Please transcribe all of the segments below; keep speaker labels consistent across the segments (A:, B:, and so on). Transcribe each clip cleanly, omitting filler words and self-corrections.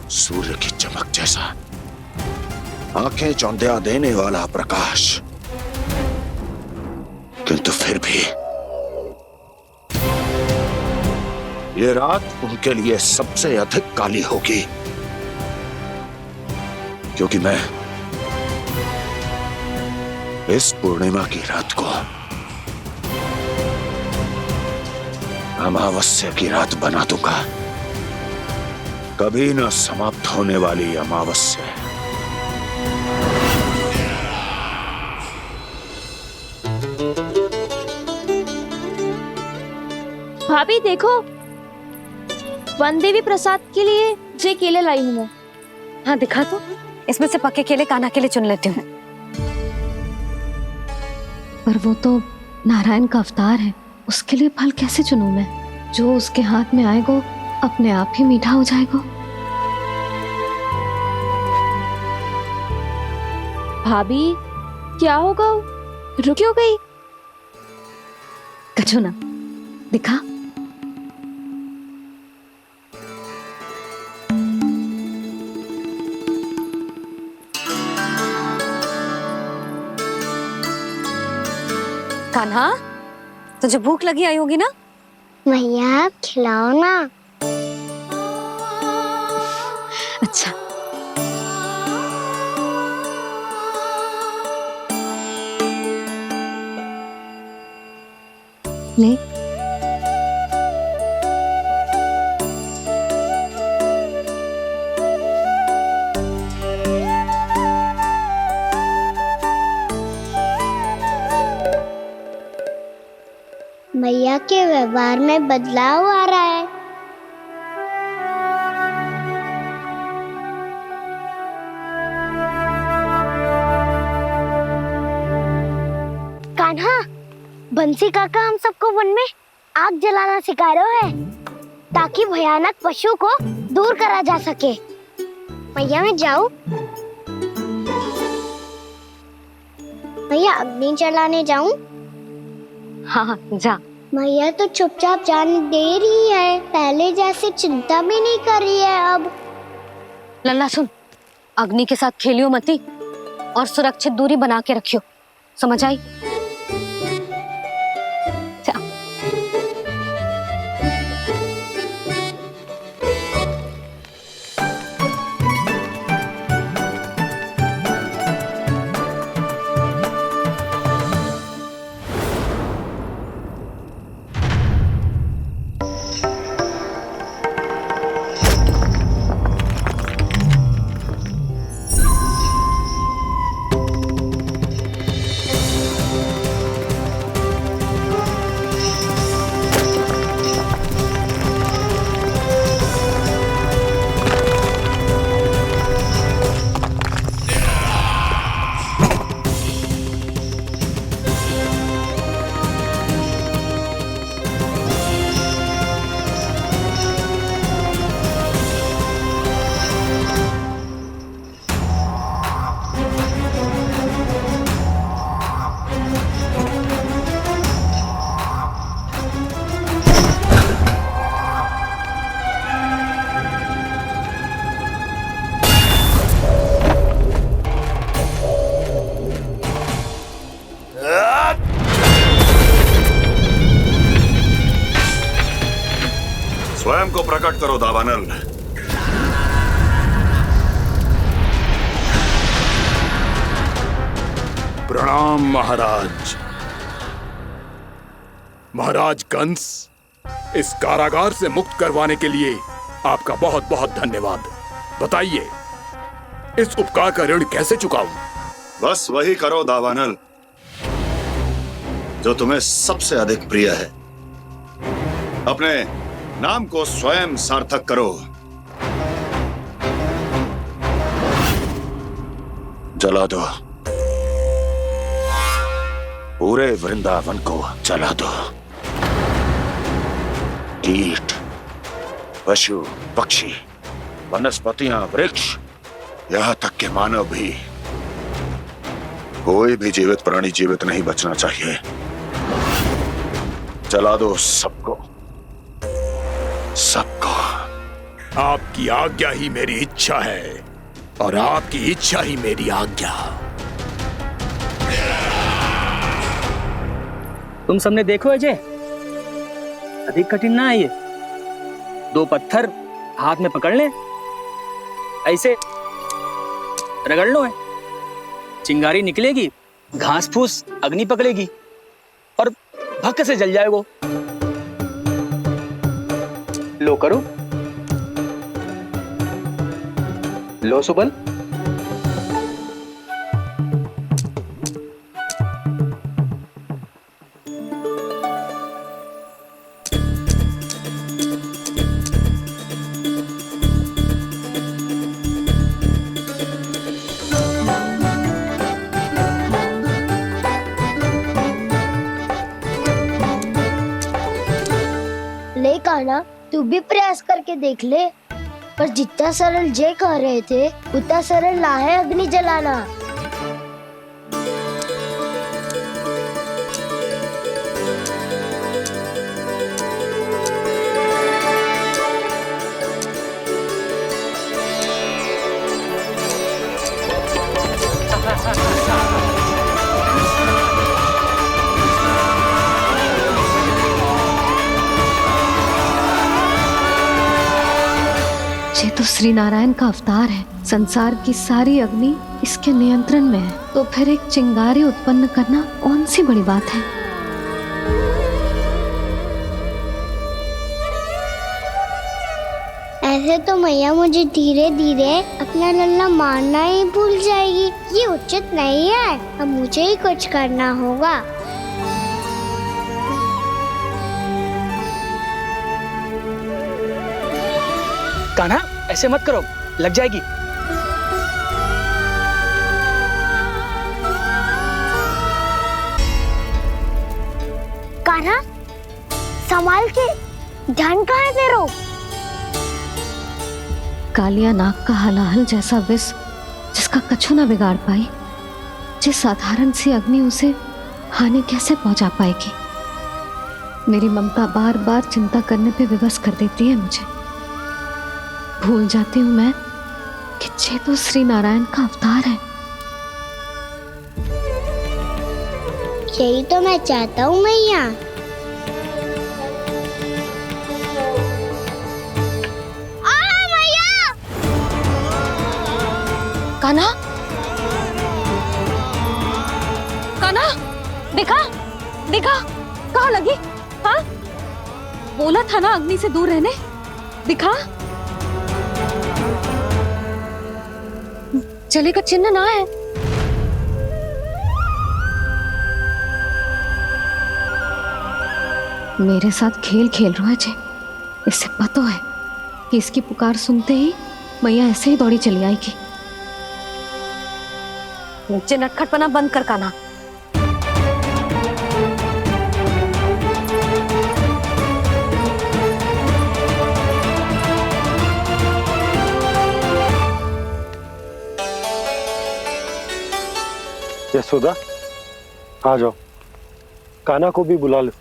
A: सूर्य की चमक जैसा, आंखें चौंधिया देने वाला प्रकाश। किंतु फिर भी ये रात उनके लिए सबसे अधिक काली होगी, क्योंकि मैं इस पूर्णिमा की रात को अमावस्या की रात बना दूंगा, कभी न समाप्त होने वाली अमावस्या।
B: भाभी देखो, वन देवी प्रसाद के लिए जे केले लाई हूँ मैं।
C: हाँ दिखा तो, इसमें से पक्के केले कान्हा के लिए चुन लेती हूँ। पर वो तो नारायण का अवतार है, उसके लिए फल कैसे चुनूं मैं? जो उसके हाथ में आएगा अपने आप ही मीठा हो जाएगा।
B: भाभी क्या होगा, रुक क्यों गई?
C: कछू ना, दिखा। कान्हा, तुझे भूख लगी आई होगी ना?
D: भैया खिलाओ ना।
C: अच्छा। ले।
D: भैया के व्यवहार में बदलाव आ रहा है। कान्हा, बंसी काका हम सबको वन में आग जलाना सिखा रहे हैं, ताकि भयानक पशु को दूर करा जा सके। भैया मैं जाऊं? भैया अग्नि जलाने जाऊं?
C: हाँ जा।
D: भैया तो चुपचाप जाने दे रही है, पहले जैसे चिंता भी नहीं कर रही है अब।
C: लल्ला सुन, अग्नि के साथ खेलियो मती और सुरक्षित दूरी बना के रखियो, समझ आई?
A: स्वयं को प्रकट करो दावानल।
E: प्रणाम महाराज। महाराज कंस, इस कारागार से मुक्त करवाने के लिए आपका बहुत बहुत धन्यवाद। बताइए, इस उपकार का ऋण कैसे चुकाऊं?
A: बस वही करो दावानल जो तुम्हें सबसे अधिक प्रिय है। अपने नाम को स्वयं सार्थक करो। जला दो, पूरे वृंदावन को जला दो। कीट, पशु, पक्षी, वनस्पतियां, वृक्ष, यहां तक के मानव भी, कोई भी जीवित प्राणी जीवित नहीं बचना चाहिए। जला दो सबको, सबको।
E: आपकी आज्ञा ही मेरी इच्छा है और आपकी इच्छा ही मेरी आज्ञा।
F: तुम सबने देखो अजय, अधिक कठिन ना है ये। 2 पत्थर हाथ में पकड़ ले, ऐसे रगड़ लो है, चिंगारी निकलेगी, घास फूस अग्नि पकड़ेगी और भक्क से जल जाएगा। लो करो, लो सुबल।
D: ले कान्हा, तू भी प्रयास करके देख ले। पर जितना सरल जय कह रहे थे उतना सरल ना है अग्नि जलाना।
C: ये तो श्री नारायण का अवतार है। संसार की सारी अग्नि इसके नियंत्रण में है, तो फिर एक चिंगारी उत्पन्न करना कौन सी बड़ी बात है।
D: ऐसे तो मैया मुझे धीरे धीरे अपना लल्ला मारना ही भूल जाएगी। ये उचित नहीं है, अब मुझे ही कुछ करना होगा।
F: कान्हा ऐसे मत करो, लग जाएगी।
D: कान्हा संभाल के, ध्यान कहाँ है तेरो?
C: कालिया नाग का हलाहल जैसा विष जिसका कछु ना बिगाड़ पाई, जिस साधारण सी अग्नि उसे हानि कैसे पहुंचा पाएगी। मेरी ममता बार बार चिंता करने पे विवश कर देती है मुझे। भूल जाती हूँ मैं कि ये तो श्री नारायण का अवतार है।
D: यही तो मैं चाहता हूँ मैया।
B: कान्हा, कान्हा, देखा देखा, कहाँ लगी? हाँ, बोला था ना अग्नि से दूर रहने। दिखा, जले का चिन्ह ना है।
C: मेरे साथ खेल खेल रहा है जे। इससे पता है कि इसकी पुकार सुनते ही मैया ऐसे ही दौड़ी चली आएगी।
B: नीचे नटखटपना बंद कर कान्हा।
G: यशोदा, आ जाओ, कान्हा को भी बुला लो।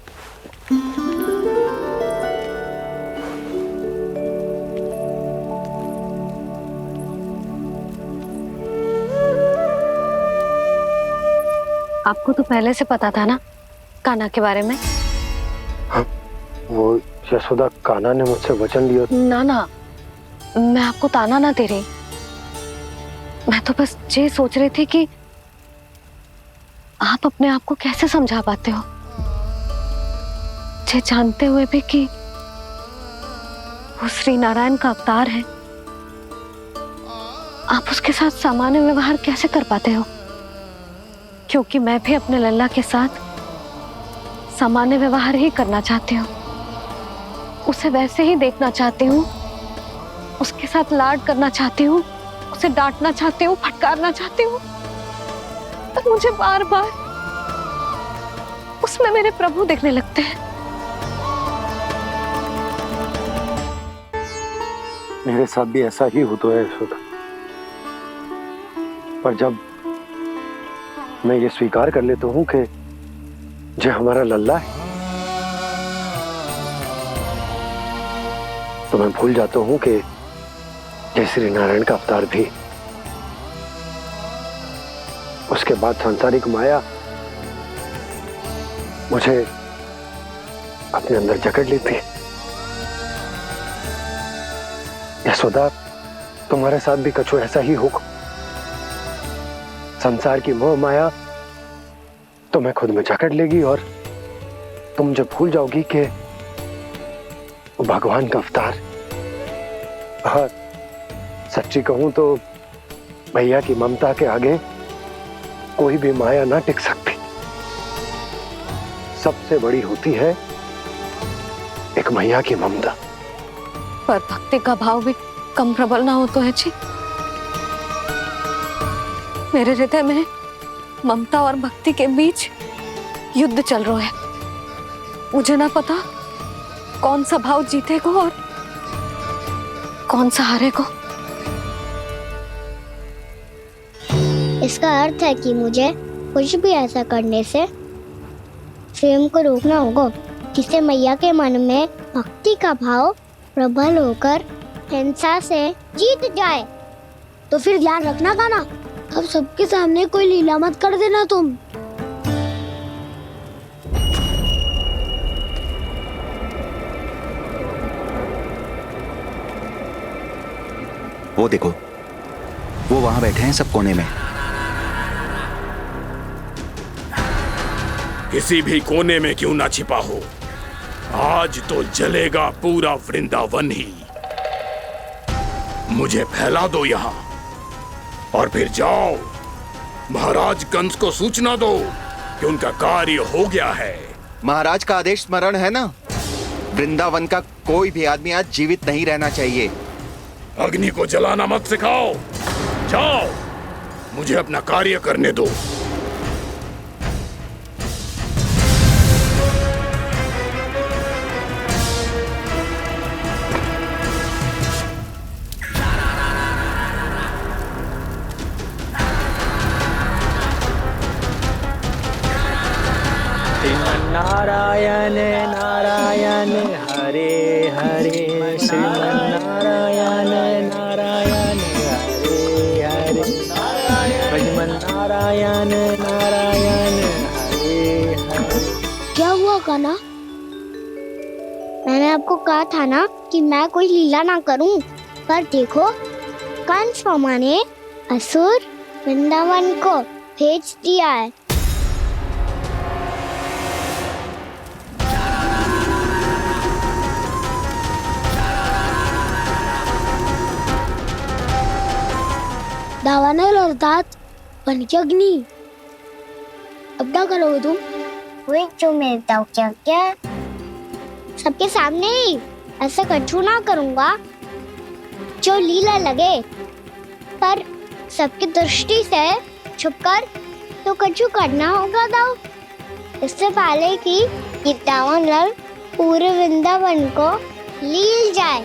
C: आपको तो पहले से पता था ना कान्हा के बारे में?
G: हाँ, वो यशोदा, कान्हा ने मुझसे वचन लिया।
C: ना ना, मैं आपको ताना ना दे रही। मैं तो बस ये सोच रही थी कि आप अपने आप को कैसे समझा पाते हो, ये जानते हुए भी कि वो श्री नारायण का अवतार है। आप उसके साथ सामान्य व्यवहार कैसे कर पाते हो? क्योंकि मैं भी अपने लल्ला के साथ सामान्य व्यवहार ही करना चाहती हूँ। उसे वैसे ही देखना चाहती हूँ, उसके साथ लाड करना चाहती हूँ, उसे डांटना चाहती हूँ, फटकारना चाहती हूँ। पर मुझे बार बार उसमें मेरे प्रभु दिखने लगते हैं।
G: मेरे साथ भी ऐसा ही होता है यशोदा। पर जब मैं ये स्वीकार कर लेता हूँ कि जो हमारा लल्ला है, तो मैं भूल जाता हूँ कि जय श्री नारायण का अवतार भी। उसके बाद सांसारिक माया मुझे अपने अंदर जकड़ लेती है। यशोदा, तुम्हारे साथ भी कछु ऐसा ही होगा। संसार की मोह माया तुम्हें खुद में जकड़ लेगी और तुम जब भूल जाओगी कि वो भगवान का अवतार। और सच्ची कहूं तो भैया की ममता के आगे कोई भी माया ना टिक सकती। सबसे बड़ी होती है एक मैया की ममता।
C: पर भक्ति का भाव भी कम प्रबल ना हो तो है जी। मेरे हृदय में ममता और भक्ति के बीच युद्ध चल रहा है। मुझे ना पता कौन सा भाव जीतेगा और कौन सा हारेगा।
D: इसका अर्थ है कि मुझे कुछ भी ऐसा करने से स्वयं को रोकना होगा जिससे मैया के मन में भक्ति का भाव प्रबल होकर हिंसा से जीत जाए। तो फिर ध्यान रखना कान्हा, अब सबके सामने कोई लीला मत कर देना तुम।
H: वो देखो, वो वहां बैठे हैं सब कोने में।
E: किसी भी कोने में क्यों ना छिपा हो, आज तो जलेगा पूरा वृंदावन ही। मुझे फैला दो यहां और फिर जाओ महाराज कंस को सूचना दो कि उनका कार्य हो गया है।
H: महाराज का आदेश स्मरण है ना, वृंदावन का कोई भी आदमी आज जीवित नहीं रहना चाहिए।
E: अग्नि को जलाना मत सिखाओ, जाओ मुझे अपना कार्य करने दो।
F: नारायण नारायण हरे हरे, श्रीमन्नारायण नारायण हरे हरे, भजमन्नारायण नारायण हरे हरे।
D: क्या हुआ कान्हा? मैंने आपको कहा था ना कि मैं कोई लीला ना करूं, पर देखो कंस मामा ने असुर वृंदावन को भेज दिया है। दावानल और दांत बन के अग्नि। अब क्या करोगे तुम? वही जो मेरे दाव क्या क्या सबके सामने ही ऐसा कछु ना करूंगा जो लीला लगे, पर सबकी दृष्टि से छुपकर तो कछु करना होगा दाव। इससे पहले कि ये दावानल पूरे वृंदावन को लील जाए।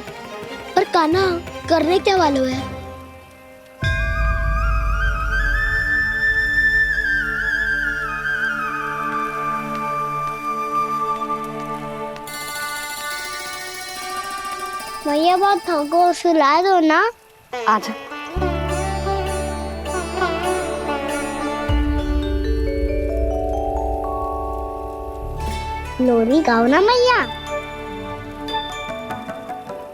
D: पर कान्हा करने क्या वाले है? भैया बहुत थको, सुला दो ना।
C: आजा।
D: लोरी गाओ ना मैया।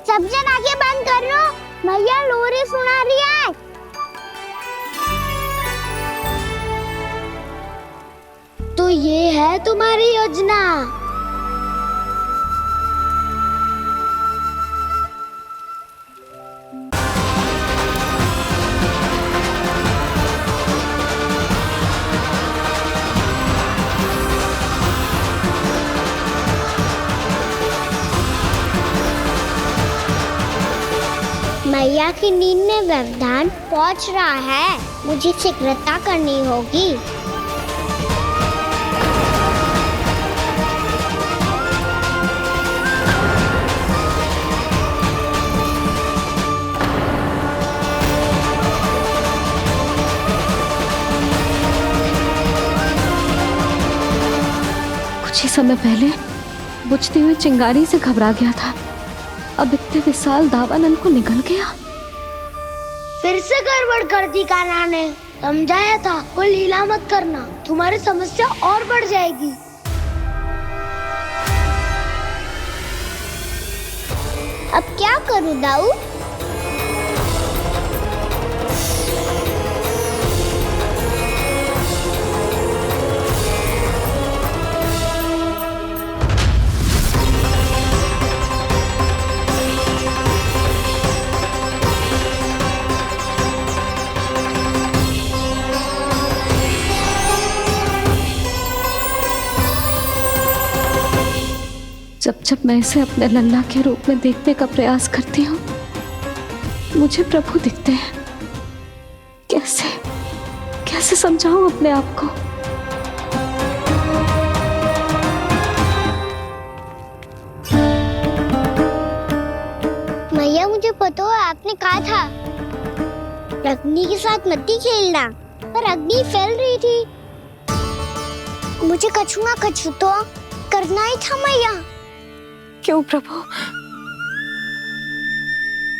D: सब जन आंखें बंद कर लो, मैया लोरी सुना रही है। तो ये है तुम्हारी योजना। मैया की नींद में व्यवधान पहुंच रहा है, मुझे शीघ्रता करनी होगी।
C: कुछ ही समय पहले बुझती हुई चिंगारी से घबरा गया था, अब इतने विशाल दावानल को निगल गया।
D: फिर से गड़बड़ कर दी कान्हा ने। समझाया था कोई लीला मत करना, तुम्हारी समस्या और बढ़ जाएगी। अब क्या करूं दाऊ?
C: जब जब मैं इसे अपने लल्ला के रूप में देखने का प्रयास करती हूँ, मुझे प्रभु दिखते हैं। कैसे कैसे समझाऊं अपने आप को?
D: मैया, मुझे पता है आपने कहा था अग्नि के साथ मत ही खेलना, पर अग्नि फैल रही थी। मुझे कछु ना कछु तो करना ही था मैया।
C: क्यों प्रभु,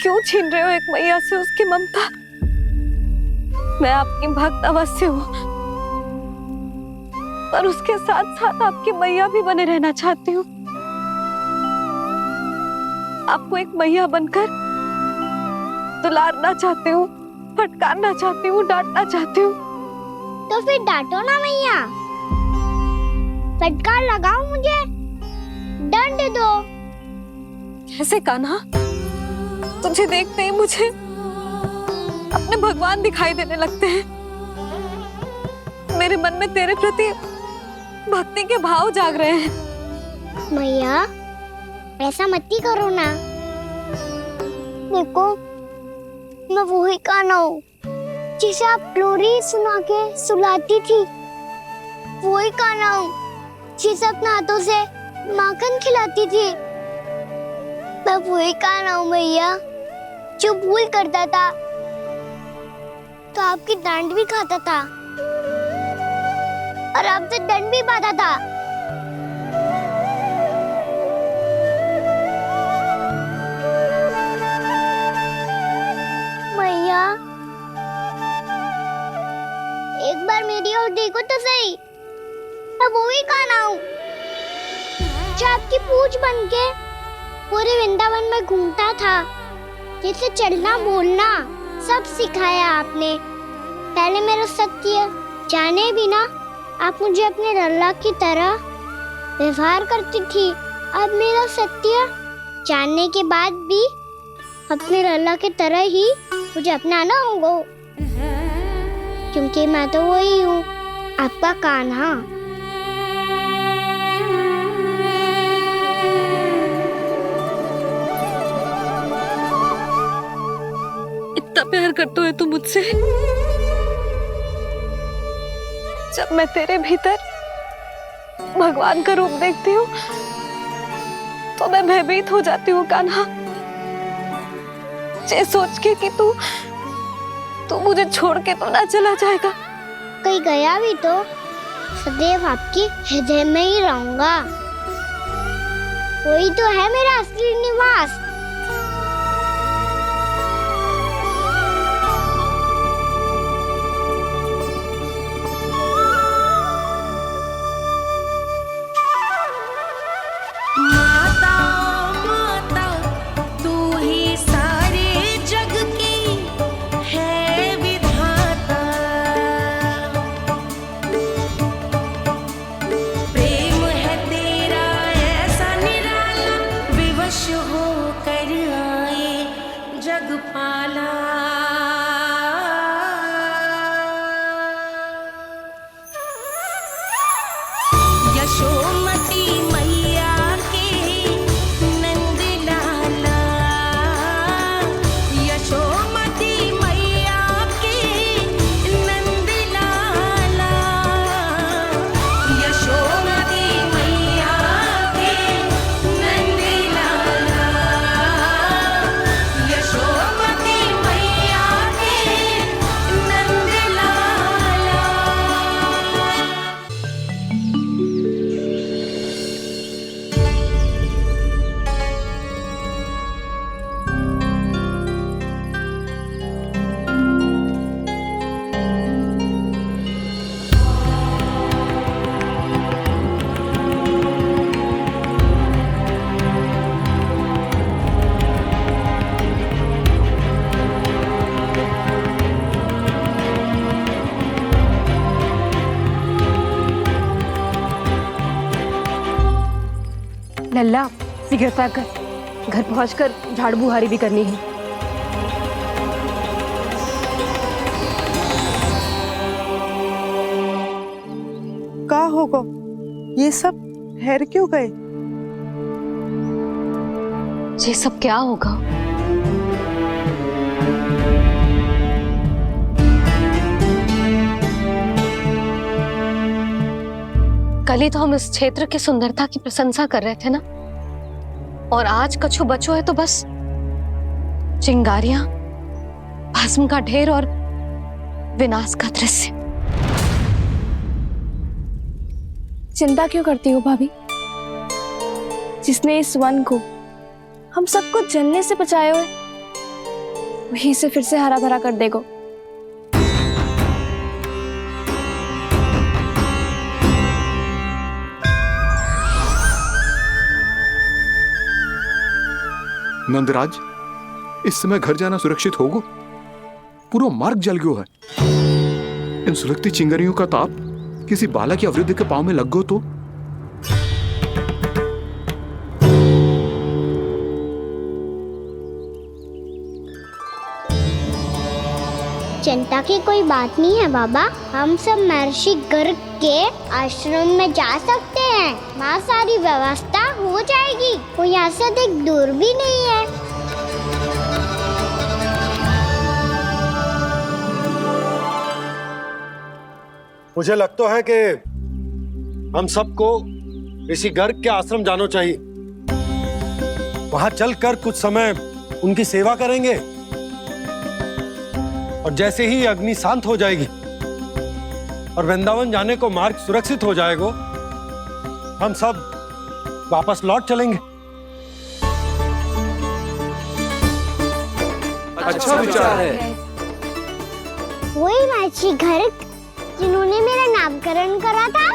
C: क्यों छीन रहे हो एक मैया से उसकी ममता? मैं आपकी भक्त अवश्य हूँ, पर उसके साथ साथ आपकी मैया भी बने रहना चाहती हूँ। आपको एक मैया बनकर दुलारना चाहती हूँ, फटकारना चाहती हूँ, डांटना चाहती हूँ।
D: तो फिर डांटो ना मैया, फटकार लगाओ, मुझे दंड दो।
C: कैसे कान्हा? तुझे देखते ही मुझे अपने भगवान दिखाई देने लगते हैं। मेरे मन में तेरे प्रति भक्ति के भाव जाग रहे हैं।
D: मैया, ऐसा मत ही करो ना। देखो, मैं वही कान्हा हूँ जिसे आप लोरी सुना के सुलाती थी। वही कान्हा हूँ जिसे अपने हाथों से माखन खिलाती थी। मैं वही कान्हा हूँ मैया जो भूल करता था तो आपकी डांट भी खाता था और आपसे दंड भी पाता था। मैया, एक बार मेरी ओर देखो तो सही। मैं वही कान्हा हूँ जो आपकी पूछ बनके पूरे वृंदावन में घूमता था। जैसे चलना बोलना सब सिखाया आपने। पहले मेरा सत्य जाने बिना आप मुझे अपने लल्ला की तरह व्यवहार करती थी। अब मेरा सत्य जानने के बाद भी अपने लल्ला की तरह ही मुझे अपनाना होगा, क्योंकि मैं तो वही हूँ, आपका कान्हा।
C: इतना प्यार करते हो तुम मुझसे? जब मैं तेरे भीतर भगवान का रूप देखती हूँ तो मैं भयभीत हो जाती हूँ कान्हा। ये सोच के कि तू मुझे छोड़ के तो ना चला जाएगा।
D: कहीं गया भी तो सदैव आपके हृदय में ही रहूंगा। वही तो है मेरा असली निवास।
I: हो लल्ला सिगरेट पैक कर, घर पहुंचकर झाड़ू बुहारी भी करनी है।
J: का होगा? ये सब ठहर क्यों गए?
C: ये सब क्या होगा? कल ही तो हम इस क्षेत्र की सुंदरता की प्रशंसा कर रहे थे ना, और आज कछु बचो है तो बस चिंगारियां, भस्म का ढेर और विनाश का दृश्य।
I: चिंता क्यों करती हो भाभी? जिसने इस वन को, हम सबको जलने से बचाए हुए, वही से फिर से हरा भरा कर देगा।
E: नंदराज, इस समय घर जाना सुरक्षित होगा? पूरा मार्ग जल गयो है। इन सुलगती चिंगारियों का ताप किसी बालक या वृद्ध के पांव में लग गो तो?
D: चिंता की कोई बात नहीं है बाबा, हम सब महर्षि गर्ग के आश्रम में जा सकते हैं। वहाँ सारी व्यवस्था हो जाएगी, कोई यहाँ से अधिक दूर भी नहीं है।
G: मुझे लगता है कि हम सबको ऋषि गर्ग के आश्रम जाना चाहिए। वहां चलकर कुछ समय उनकी सेवा करेंगे, और जैसे ही अग्नि शांत हो जाएगी और वृंदावन जाने को मार्ग सुरक्षित हो जाएगा, हम सब वापस लौट चलेंगे।
E: अच्छा विचार है।
D: वही महर्षि गर्ग जिन्होंने मेरा नामकरण करा था।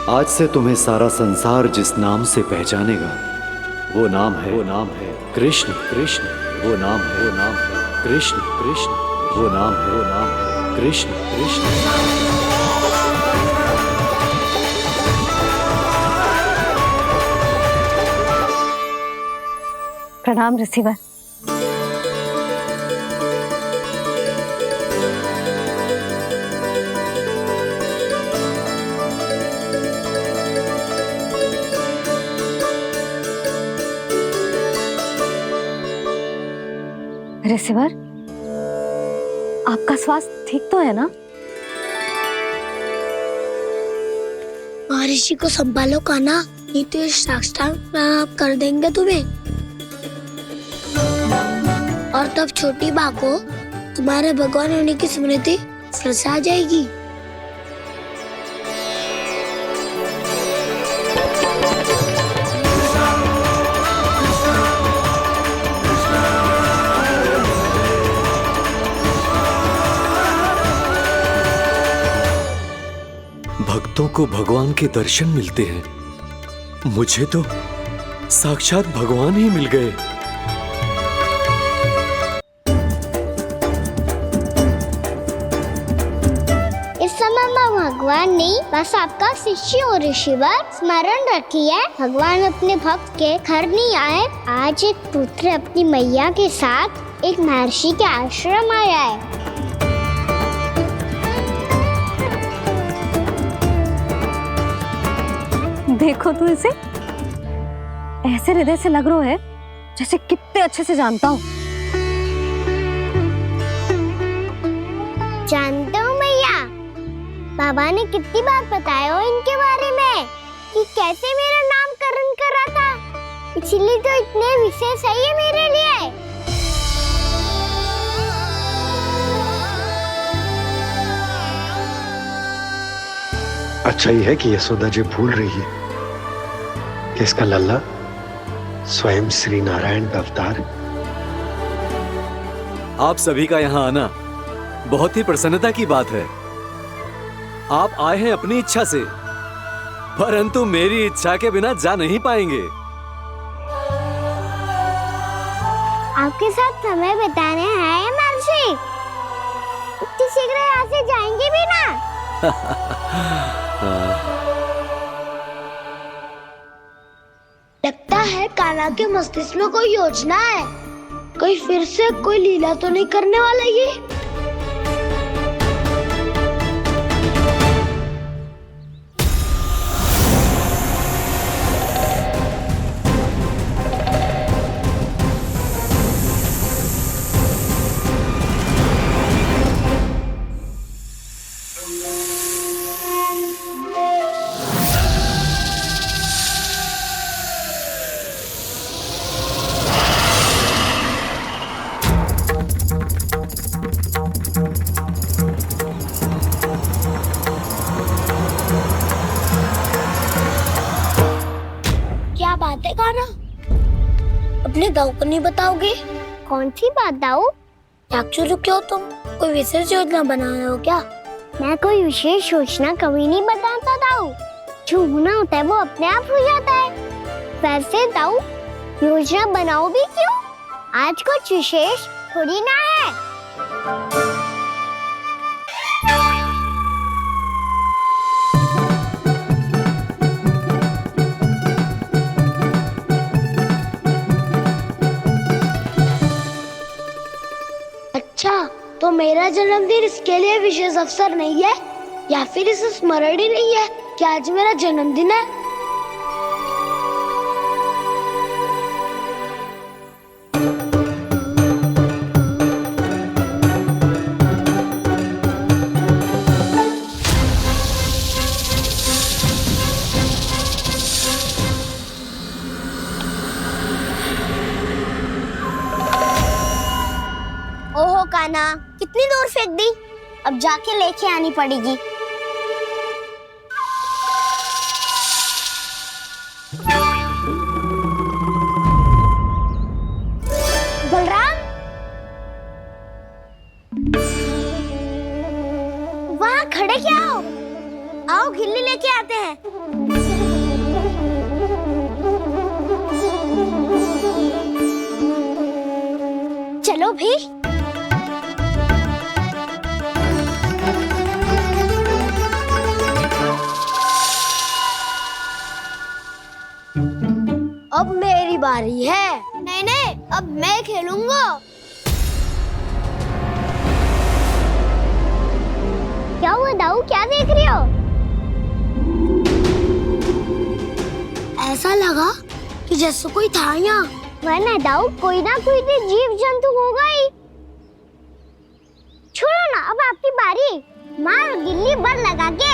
K: आज से तुम्हें सारा संसार जिस नाम से पहचानेगा, वो नाम है कृष्ण। कृष्ण वो नाम है कृष्ण। कृष्ण वो नाम है कृष्ण। कृष्ण।
C: प्रणाम ऋषिवर। ऋषिवर, आपका स्वास्थ्य ठीक तो है ना?
D: महर्षि को संभालो कान्हा, नहीं तो ये साष्टांग प्रणाम कर देंगे तुम्हें। और तब छोटी बा को तुम्हारे भगवान होने की स्मृति फिर से आ जाएगी।
K: भक्तों को भगवान के दर्शन मिलते हैं। मुझे तो साक्षात भगवान ही मिल गए।
D: इस समय मैं भगवान नहीं, बस आपका शिष्य हूँ ऋषिवर। स्मरण रखिए, भगवान अपने भक्त के घर नहीं आए। आज एक पुत्र अपनी मैया के साथ एक महर्षि के आश्रम आया है।
C: देखो तू इसे, ऐसे हृदय से लग रहा है जैसे कितने अच्छे से जानता हूँ।
D: जानते हो भैया, बाबा ने कितनी बार बताया हो इनके बारे में कि कैसे मेरा नामकरण करा था, इसीलिए तो इतने विशेष है ये मेरे लिए।
G: अच्छा ही है कि यशोदा जी भूल रही है कि इसका लल्ला स्वयं श्री नारायण का अवतार।
K: आप सभी का यहाँ आना बहुत ही प्रसन्नता की बात है। आप आए हैं अपनी इच्छा से, परंतु मेरी इच्छा के बिना जा नहीं पाएंगे।
D: आपके साथ समय बिताने आए महर्षि, इतनी शीघ्र यहाँ से जाएंगे भी ना? लगता है कान्हा के मस्तिष्क में कोई योजना है, कोई फिर से कोई लीला तो नहीं करने वाला ये। क्या बात है कान्हा, अपने दाऊ को नहीं बताओगे? कौन सी बात दाऊ? याक्षुरु क्यों, तुम कोई विशेष योजना बना रहे हो क्या? मैं कोई विशेष योजना कभी नहीं बताता दाऊ, जो होना होता है वो अपने आप हो जाता है। वैसे दाऊ योजना बनाओ भी क्यों, आज कुछ विशेष थोड़ी ना है। अच्छा, तो मेरा जन्मदिन इसके लिए विशेष अवसर नहीं है, या फिर इसे स्मरण ही नहीं है कि आज मेरा जन्मदिन है? ओहो कान्हा, कितनी दूर फेंक दी, अब जाके लेके आनी पड़ेगी। बलराम, वहाँ खड़े क्या हो? आओ घिल्ली लेके आते हैं। चलो भी। अब मेरी बारी है। नहीं नहीं, अब मैं खेलूंगा। क्या हुआ दाऊ, क्या देख रही हो? ऐसा लगा कि जैसे कोई था यहाँ। वरना दाऊ कोई ना कोई तो जीव जंतु होगा ही। छोड़ो ना, अब आपकी बारी। मार गिल्ली बल लगा के।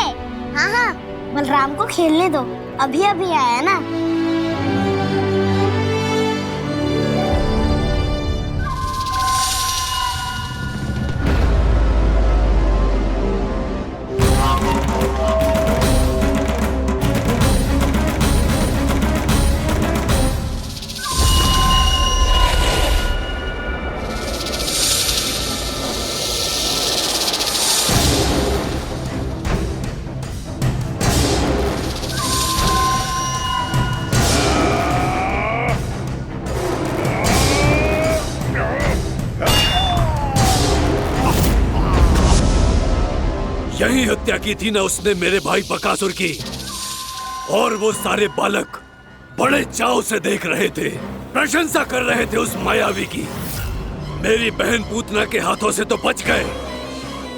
D: हाँ हाँ, बलराम को खेलने दो, अभी अभी आया ना।
K: यही हत्या की थी ना उसने मेरे भाई बकासुर की, और वो सारे बालक बड़े चाव से देख रहे थे, प्रशंसा कर रहे थे उस मायावी की।
L: मेरी बहन पूतना के हाथों से तो बच गए,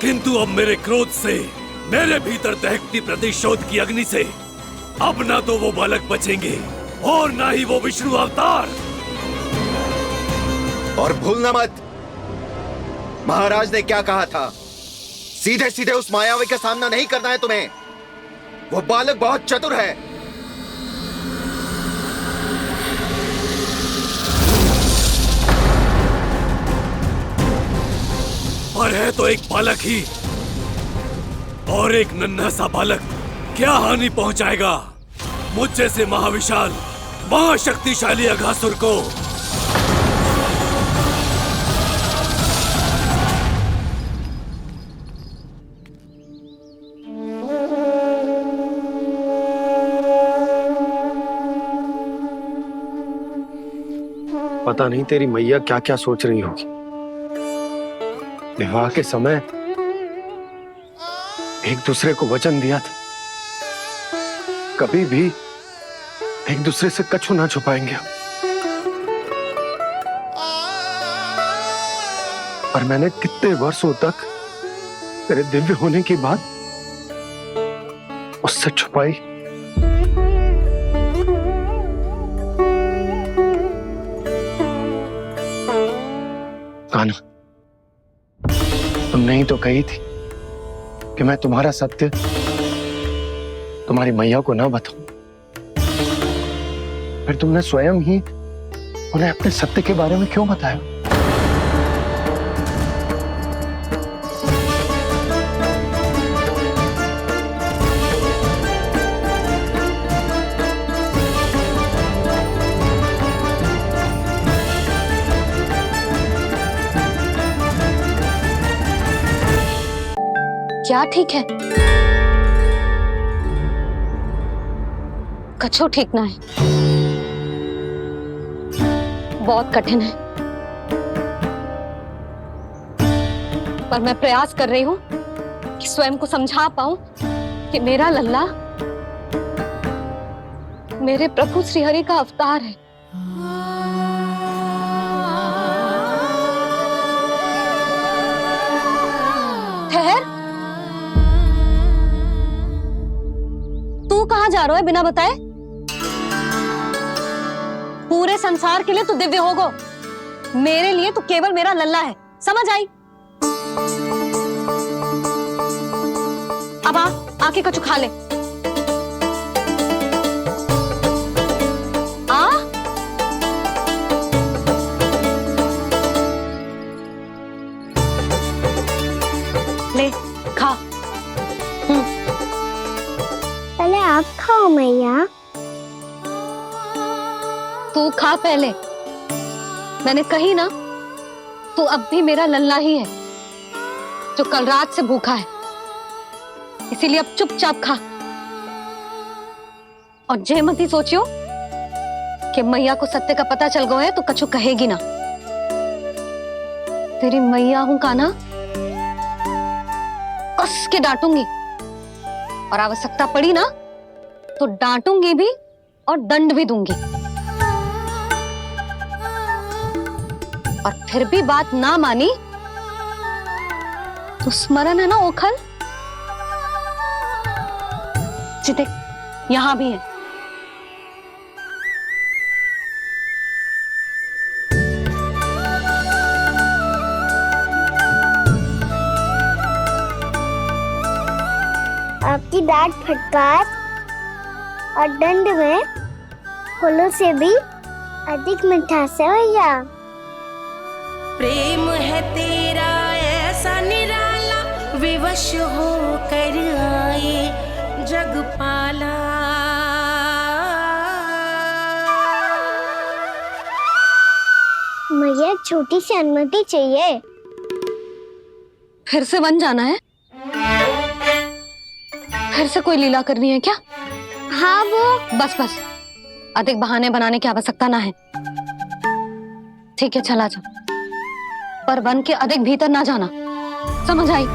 L: किंतु अब मेरे क्रोध से, मेरे भीतर दहकती प्रतिशोध की अग्नि से अब ना तो वो बालक बचेंगे और ना ही वो विष्णु अवतार।
H: और भूलना मत, महाराज ने क्या कहा था, सीधे सीधे उस मायावी का सामना नहीं करना है तुम्हें। वो बालक बहुत चतुर है।
L: पर है तो एक बालक ही, और एक नन्हा सा बालक क्या हानि पहुंचाएगा मुझ जैसे महाविशाल महाशक्तिशाली अघासुर को।
G: पता नहीं तेरी मैया क्या क्या सोच रही होगी। विवाह के समय एक दूसरे को वचन दिया था, कभी भी एक दूसरे से कछु ना छुपाएंगे। पर मैंने कितने वर्षों तक तेरे दिव्य होने की बात उससे छुपाई। कान्हा, तुमने ही तो कही थी कि मैं तुम्हारा सत्य तुम्हारी मैया को ना बताऊं। फिर तुमने स्वयं ही उन्हें अपने सत्य के बारे में क्यों बताया?
C: क्या ठीक है? कछु ठीक ना है, बहुत कठिन है। पर मैं प्रयास कर रही हूं कि स्वयं को समझा पाऊं कि मेरा लल्ला मेरे प्रभु श्रीहरि का अवतार है। ठहर, तू कहां जा रहा है बिना बताए? पूरे संसार के लिए तू दिव्य होगो, मेरे लिए तू केवल मेरा लल्ला है, समझ आई? अब आके कछु खा ले। ले खा।
D: पहले आप खाओ मैया।
C: तू खा पहले। मैंने कही ना, तू अब भी मेरा लल्ला ही है जो कल रात से भूखा है, इसीलिए अब चुपचाप खा। और जय मत ही सोचियो कि मैया को सत्य का पता चल गया है तो कछु कहेगी ना। तेरी मैया हूं कान्हा, कस के डांटूंगी, और आवश्यकता पड़ी ना तो डांटूंगी भी और दंड भी दूंगी। और फिर भी बात ना मानी तो स्मरण है ना ओखल, देख यहां भी है।
D: आपकी डांट फटकार और दंड में फूलों से भी अधिक मिठास है भैया।
M: प्रेम है तेरा ऐसा निराला, विवश हो कर आए जगपाला।
D: मैया छोटी सी अनुमति चाहिए।
C: फिर से वन जाना है? फिर से कोई लीला करनी है क्या?
D: हाँ वो
C: बस बस, अधिक बहाने बनाने की आवश्यकता ना है। ठीक है चला जा, पर वन के अधिक भीतर ना जाना, समझ आई?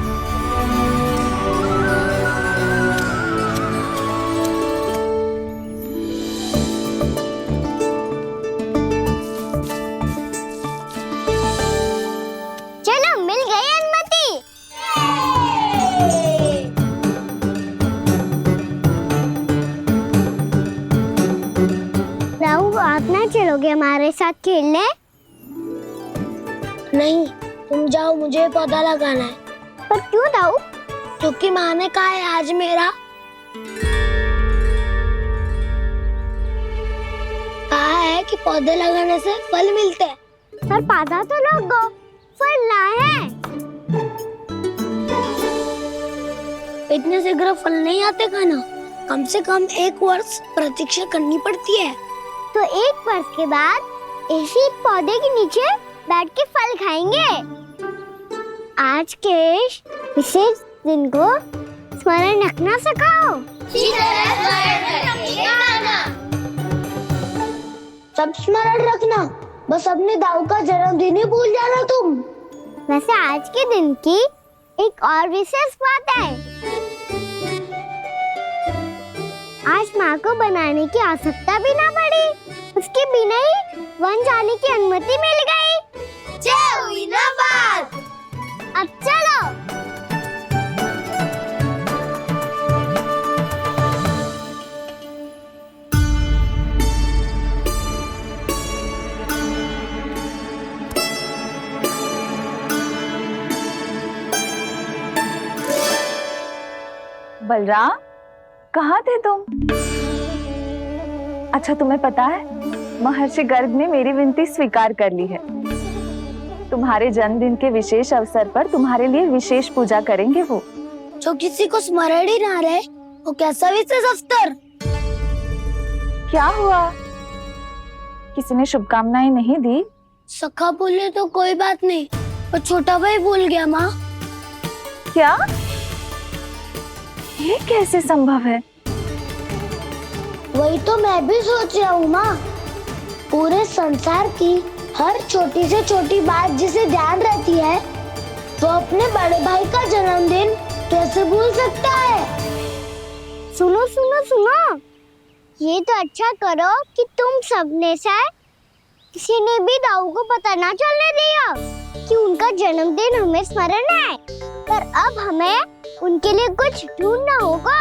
D: ना चलोगे हमारे साथ खेलने? नहीं, तुम जाओ, मुझे पौधा लगाना है। पर क्यों दाऊ? क्योंकि माँ ने कहा है आज मेरा कहा है कि पौधे लगाने से फल मिलते हैं। पर पौधा तो लगो, फल ना है। इतने शीघ्र फल नहीं आते खाना, कम से कम 1 वर्ष प्रतीक्षा करनी पड़ती है। तो 1 वर्ष के बाद इसी पौधे के नीचे बैठ के फल खाएंगे। आज के विशेष दिन को स्मरण रखना सिखाओ। सब स्मरण रखना, बस अपने दाऊ का जन्मदिन ही भूल जाना तुम। वैसे आज के दिन की एक और विशेष बात है। आज माँ को बनाने की आवश्यकता भी ना पड़ी, उसके बिना ही वन जाने की अनुमति मिल गई। जय हुई ना बात। अब चलो।
I: बलराम, कहाँ थे तुम? अच्छा, तुम्हें पता है महर्षि गर्ग ने मेरी विनती स्वीकार कर ली है। तुम्हारे जन्मदिन के विशेष अवसर पर तुम्हारे लिए विशेष पूजा करेंगे वो।
D: जो किसी को स्मरण ही ना रहे, वो कैसा विशेष अवसर?
I: क्या हुआ? किसी ने शुभकामनाएं नहीं दी?
D: सखा बोले तो कोई बात नहीं, पर छोटा भाई भूल गया माँ।
I: क्या? ये कैसे संभव है?
D: वही तो मैं भी सोच रहा हूँ माँ। पूरे संसार की हर छोटी से छोटी बात जिसे ध्यान रहती है, वो अपने बड़े भाई का जन्मदिन कैसे भूल सकता है? सुनो सुनो सुनो, ये तो अच्छा करो कि तुम सबने से किसी ने भी दाऊ को पता ना चलने दिया कि उनका जन्मदिन हमें स्मरण है। पर अब हमें उनके लिए कुछ ढूंढना होगा।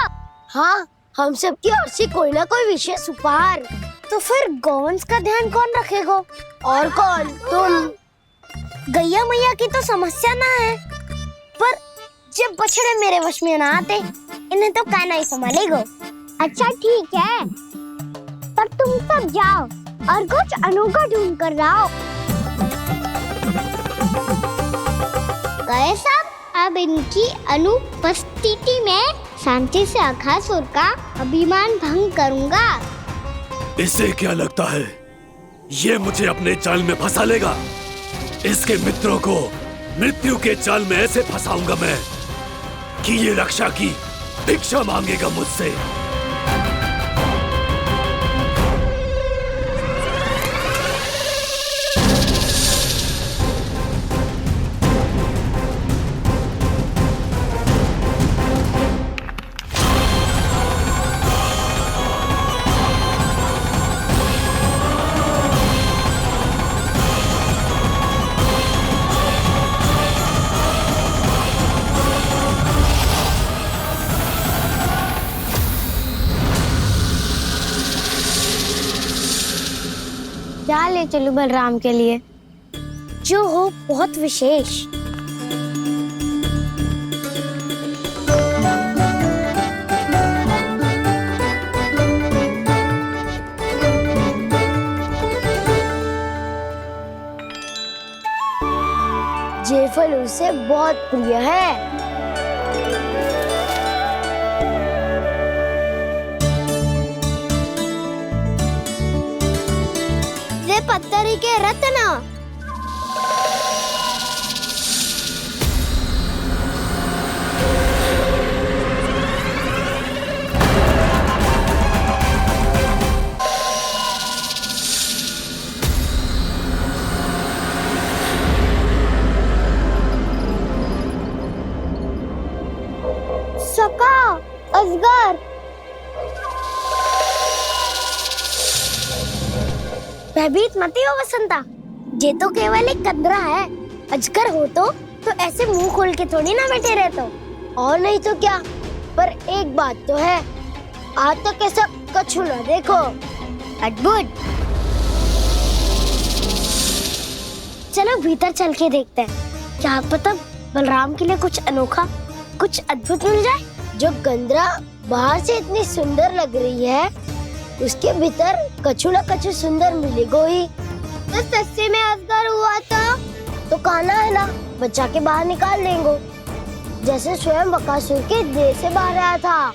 D: हाँ, हम सबकी ओर से कोई ना कोई विशेष उपहार। तो फिर गोवंश का ध्यान कौन रखेगा? और कौन? तुम। गैया मैया की तो समस्या ना है, पर जब बछड़े मेरे वश में ना आते, इन्हें तो कान्हा ही संभालेगा। अच्छा ठीक है, पर तुम सब जाओ और कुछ अनोखा ढूंढ कर लाओ। गए सब? अब इनकी अनुपस्थिति में शांति से अघासुर का अभिमान भंग करूंगा।
L: इसे क्या लगता है ये मुझे अपने जाल में फंसा लेगा? इसके मित्रों को मृत्यु के जाल में ऐसे फंसाऊंगा मैं कि ये रक्षा की भिक्षा मांगेगा मुझसे।
D: क्या ले चलूं बलराम के लिए जो हो बहुत विशेष? ये फल उसे बहुत प्रिय है। पत्थरी के रत्न। सका, अजगर। भयभीत मत हो वसंता, ये तो केवल एक कंदरा है। अजगर हो तो ऐसे मुंह खोल के थोड़ी ना बैठे रहते हो। और नहीं तो क्या, पर एक बात तो है, आज तक ऐसा कछु ना देखो। अद्भुत। चलो भीतर चल के देखते हैं, क्या पता बलराम के लिए कुछ अनोखा, कुछ अद्भुत मिल जाए। जो गंदरा बाहर से इतनी सुंदर लग रही है, उसके भीतर कछु न कछु सुंदर मिलेगा ही। तो सस्ते में अजगर हुआ था तो काना है ना, बच्चा के बाहर निकाल लेंगे, जैसे स्वयं बकासुर के देह से बाहर आया था।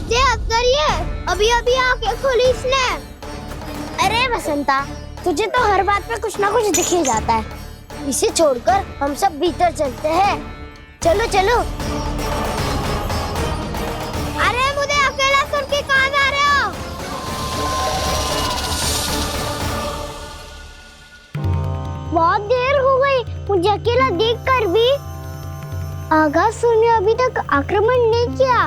D: ये अजगर ही है, अभी अभी आंखें खोली इसने। अरे बसंता, तुझे तो हर बात पे कुछ ना कुछ दिख ही जाता है। इसे छोड़कर हम सब भीतर चलते हैं। चलो चलो। अरे मुझे अकेला सुन के कहाँ जा रहे हो? बहुत देर हो गई मुझे अकेला देखकर भी। आगासुर ने अभी तक आक्रमण नहीं किया।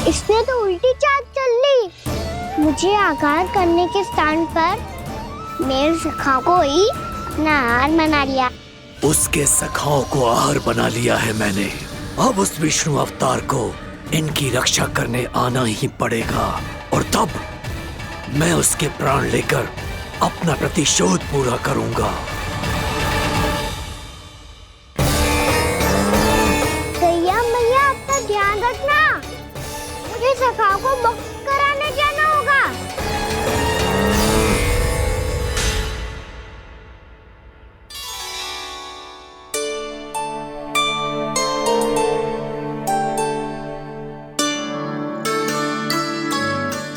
D: इसने तो उल्टी चाल चल ली। मुझे आघात करने के स्थान पर मेरे सखा को ही अपना आहार बना लिया।
L: उसके सखाओं को आहार बना लिया है मैंने। अब उस विष्णु अवतार को इनकी रक्षा करने आना ही पड़ेगा, और तब मैं उसके प्राण लेकर अपना प्रतिशोध पूरा करूंगा।
D: गैया मैया, अपना ध्यान रखना। मुझे सखा को मुक्त कराने जाना होगा।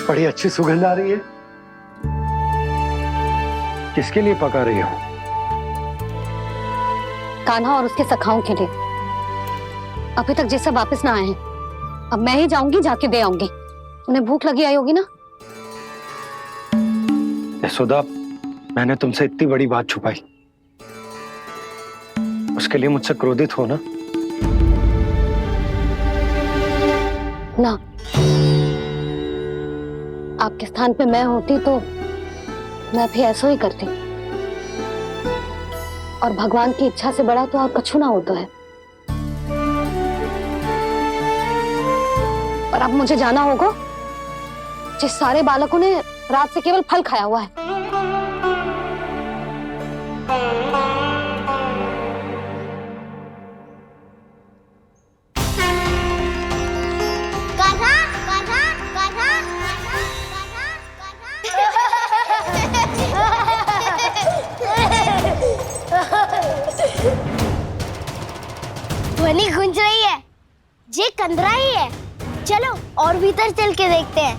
G: बड़ी अच्छी सुगंध आ रही है। किसके लिए पका रही हो?
C: कान्हा और उसके सखाओं के लिए। अभी तक जैसे वापस ना आए हैं, अब मैं ही जाऊंगी, जाके दे आऊंगी। उन्हें भूख लगी आई होगी ना।
G: यशोदा, मैंने तुमसे इतनी बड़ी बात छुपाई, उसके लिए मुझसे क्रोधित हो ना?
C: ना, आपके स्थान पे मैं होती तो मैं भी ऐसा ही करती। और भगवान की इच्छा से बड़ा तो और कछु ना होता है। और अब मुझे जाना होगा। जिस सारे बालकों ने रात से केवल फल खाया हुआ है।
D: कान्हा, कान्हा, कान्हा, ध्वनि गूंज रही है। ये कंदरा ही है। चलो और भीतर चल के देखते हैं।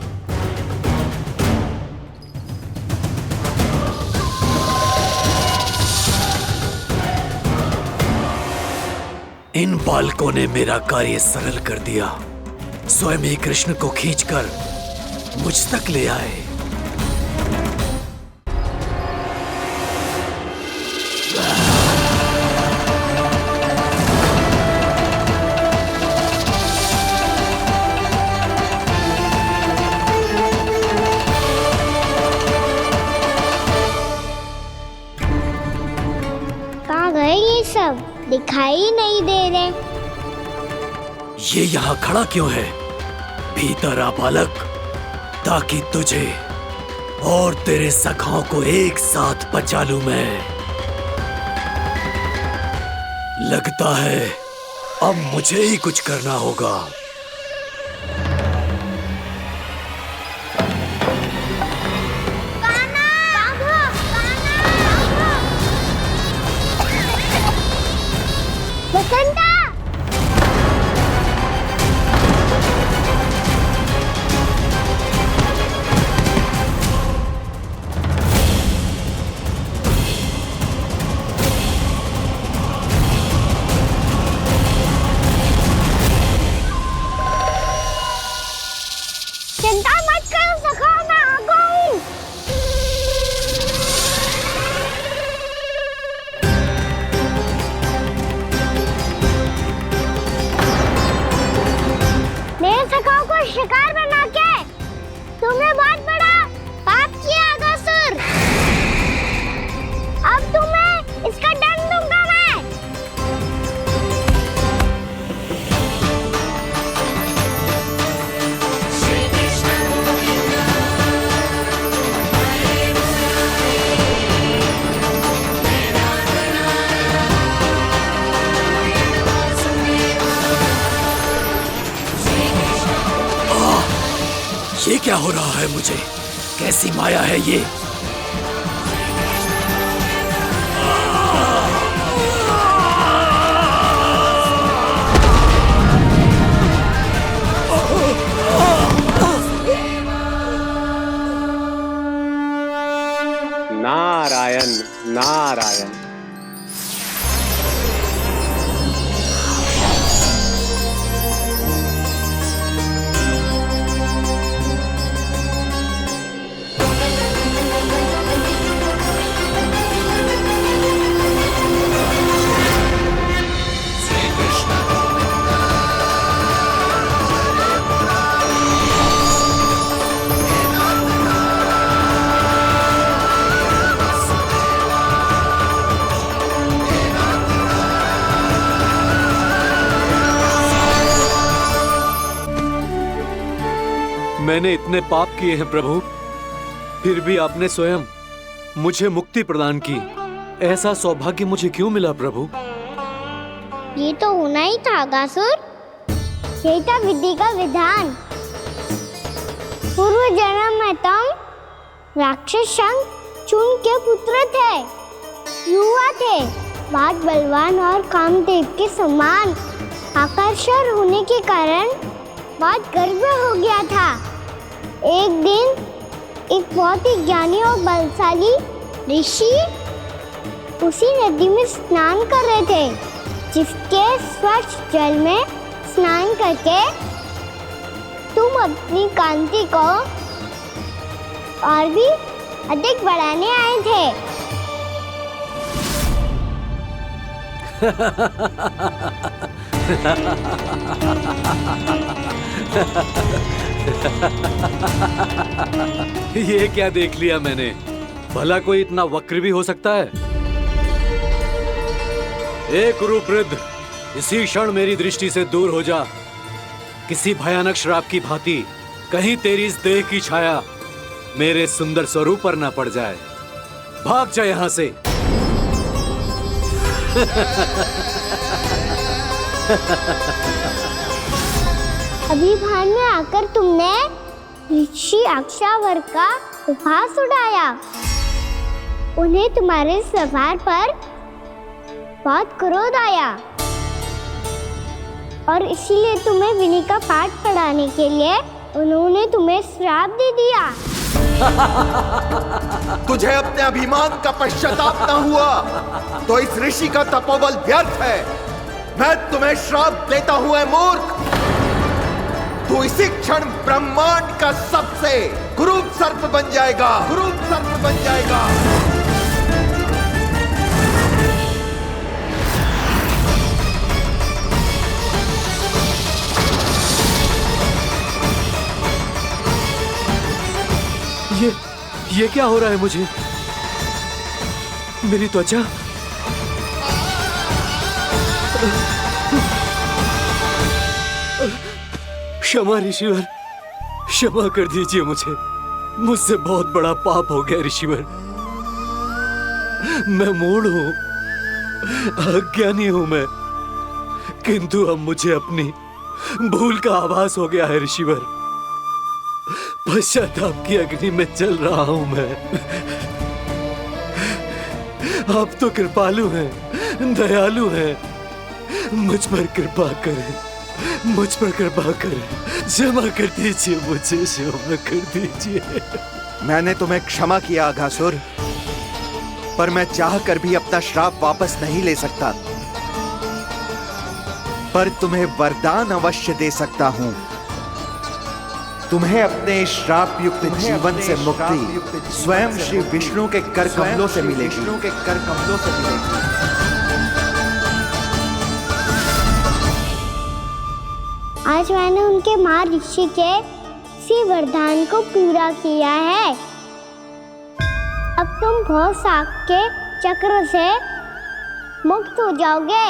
L: इन बालकों ने मेरा कार्य सरल कर दिया। स्वयं ही कृष्ण को खींचकर मुझ तक ले आए।
D: सब दिखाई नहीं दे रहे।
L: ये यहाँ खड़ा क्यों है? भीतर आ बालक, ताकि तुझे और तेरे सखाओं को एक साथ बचा लूं मैं। लगता है अब मुझे ही कुछ करना होगा।
D: बसंता!
L: क्या हो रहा है मुझे? कैसी माया है ये?
G: नारायण नारायण।
K: मैंने इतने पाप किए हैं प्रभु, फिर भी आपने स्वयं मुझे मुक्ति प्रदान की। ऐसा सौभाग्य मुझे क्यों मिला प्रभु?
D: ये तो होना ही था अगासुर। यही था विधि का विधान। पूर्व जन्म में तुम राक्षस शंखचूड़ के पुत्र थे, युवा थे, बहुत बलवान और कामदेव के समान। आकर्षण होने के कारण बहुत गर्व हो गया था। एक दिन एक बहुत ही ज्ञानी और बलशाली ऋषि उसी नदी में स्नान कर रहे थे, जिसके स्वच्छ जल में स्नान करके तुम अपनी कांति को और भी अधिक बढ़ाने आए थे।
K: ये क्या देख लिया मैंने? भला कोई इतना वक्र भी हो सकता है? एक कुरुवृद्ध, इसी क्षण मेरी दृष्टि से दूर हो जा। किसी भयानक श्राप की भांति कहीं तेरी इस देह की छाया मेरे सुंदर स्वरूप पर न पड़ जाए। भाग जा यहाँ से।
D: अभी भान में आकर तुमने ऋषि अक्षावर का उपहास उड़ाया। उन्हें तुम्हारे व्यवहार पर बहुत क्रोध आया और इसीलिए तुम्हें विधि का पाठ पढ़ाने के लिए उन्होंने तुम्हें श्राप दे दिया।
H: तुझे अपने अभिमान का पश्चाताप न हुआ तो इस ऋषि का तपोबल व्यर्थ है। मैं तुम्हें श्राप देता हूं ऐ मूर्ख। तू इसी क्षण ब्रह्मांड का सबसे कुरूप सर्प बन जाएगा, कुरूप सर्प बन जाएगा।
K: ये क्या हो रहा है मुझे? मेरी त्वचा क्षमा ऋषिवर, क्षमा कर दीजिए मुझे। मुझसे बहुत बड़ा पाप हो गया ऋषिवर। मैं मूढ़ हूं, अज्ञानी हूं मैं, किंतु अब मुझे अपनी भूल का आभास हो गया है ऋषिवर। पश्चाताप की अग्नि में जल रहा हूं मैं। आप तो कृपालु हैं, दयालु हैं, मुझ पर कृपा करें, मुझ पर कृपा करें। क्षमा कर दीजिए मुझे, क्षमा कर दीजिए।
H: मैंने तुम्हें क्षमा किया अघासुर, पर मैं चाहकर भी अपना श्राप वापस नहीं ले सकता। पर तुम्हें वरदान अवश्य दे सकता हूं। तुम्हें अपने श्राप युक्त जीवन से मुक्ति स्वयं श्री विष्णु के कर कमलों से मिलेगी।
D: आज मैंने उनके महर्षि के इसी वरदान को पूरा किया है। अब तुम भव साग के चक्र से मुक्त हो जाओगे।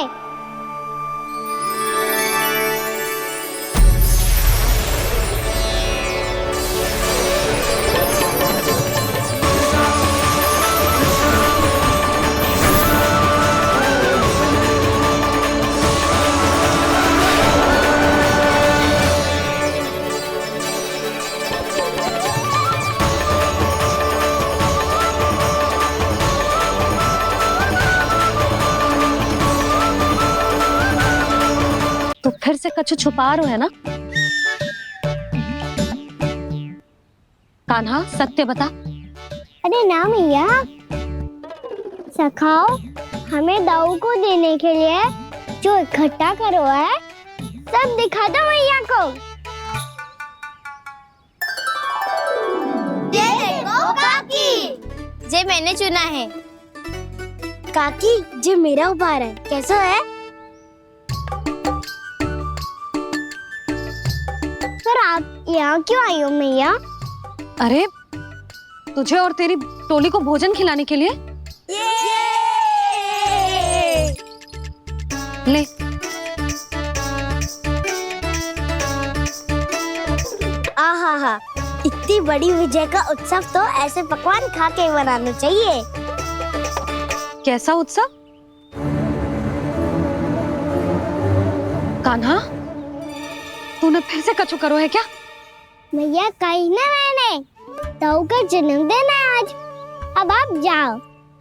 C: कछु छुपा रो है ना? कान्हा सत्य बता।
D: अरे ना मैया, सखाओ हमें दाऊ को देने के लिए जो इकट्ठा करो है सब दिखा दो मैया को। ये देखो काकी, जे मैंने चुना है। काकी जे मेरा उपहार है, कैसा है? पर आप यहाँ क्यों आई हो मैया?
C: अरे तुझे और तेरी टोली को भोजन खिलाने के लिए। ले।
D: आहा, इतनी बड़ी विजय का उत्सव तो ऐसे पकवान खा के मनाना चाहिए।
C: कैसा उत्सव? कान्हा, तूने फिर से कछु करो है क्या?
D: मैया कही ना मैंने, ताऊ का जन्मदिन है आज। अब आप जाओ,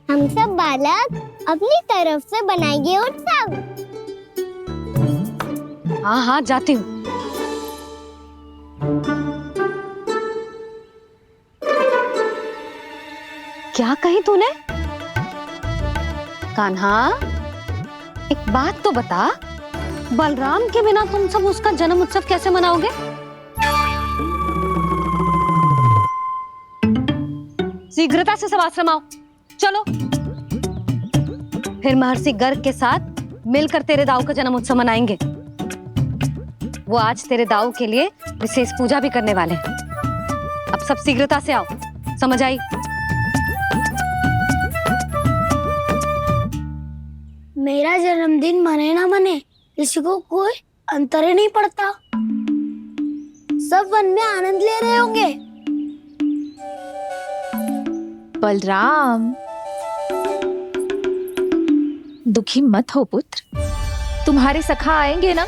D: हम सब बालक अपनी तरफ से बनाएंगे उत्सव।
C: हाँ हाँ जाती हूँ। क्या कही तूने? कान्हा, एक बात तो बता, बलराम के बिना तुम सब उसका जन्म उत्सव कैसे मनाओगे? शीघ्रता से सब आश्रम आओ, चलो। फिर महर्षि गर्ग के साथ मिलकर तेरे दाऊ का जन्म उत्सव मनाएंगे। वो आज तेरे दाऊ के लिए विशेष पूजा भी करने वाले हैं। अब सब शीघ्रता से आओ, समझ आई?
D: मेरा जन्मदिन मने ना मने, किसी को कोई अंतर ही नहीं पड़ता। सब वन में आनंद ले रहे होंगे।
I: बलराम, दुखी मत हो पुत्र। तुम्हारे सखा आएंगे ना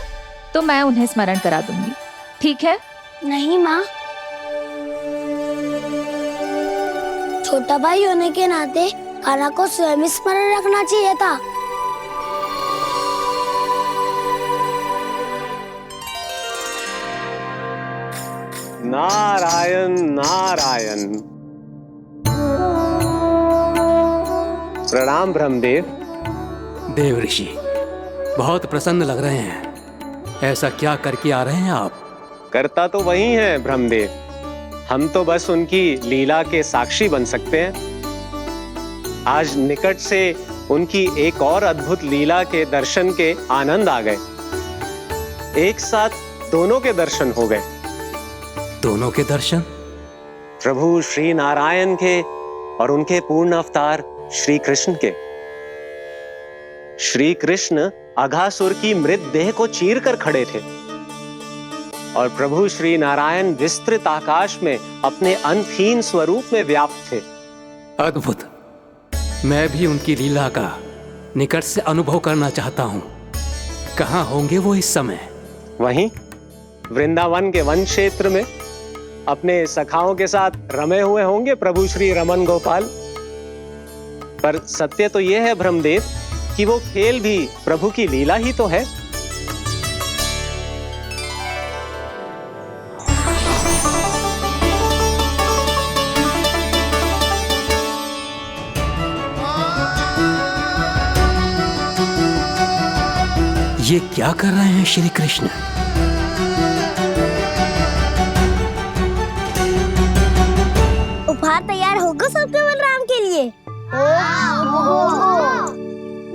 I: तो मैं उन्हें स्मरण करा दूंगी, ठीक है?
D: नहीं माँ, छोटा भाई होने के नाते कान्हा को स्वयं स्मरण रखना चाहिए था।
G: नारायण नारायण। प्रणाम ब्रह्मदेव।
N: देव ऋषि, बहुत प्रसन्न लग रहे हैं। ऐसा क्या करके आ रहे हैं आप?
G: करता तो वही है ब्रह्मदेव, हम तो बस उनकी लीला के साक्षी बन सकते हैं। आज निकट से उनकी एक और अद्भुत लीला के दर्शन के आनंद आ गए। एक साथ दोनों के दर्शन हो गए।
N: दोनों के दर्शन?
G: प्रभु श्री नारायण के और उनके पूर्ण अवतार श्री कृष्ण के। श्री कृष्ण अघासुर की मृत देह को चीर कर खड़े थे और प्रभु श्री नारायण विस्तृत आकाश में अपने अंतहीन स्वरूप में व्याप्त थे।
N: अद्भुत। मैं भी उनकी लीला का निकट से अनुभव करना चाहता हूँ। कहाँ होंगे वो इस समय?
G: वहीं वृंदावन के वन क्षेत्र में अपने सखाओं के साथ रमे हुए होंगे प्रभु श्री रमन गोपाल। पर सत्य तो यह है ब्रह्मदेव कि वो खेल भी प्रभु की लीला ही तो है।
N: ये क्या कर रहे हैं श्री कृष्ण?
D: उपहार तैयार होगा सबके बलराम के लिए?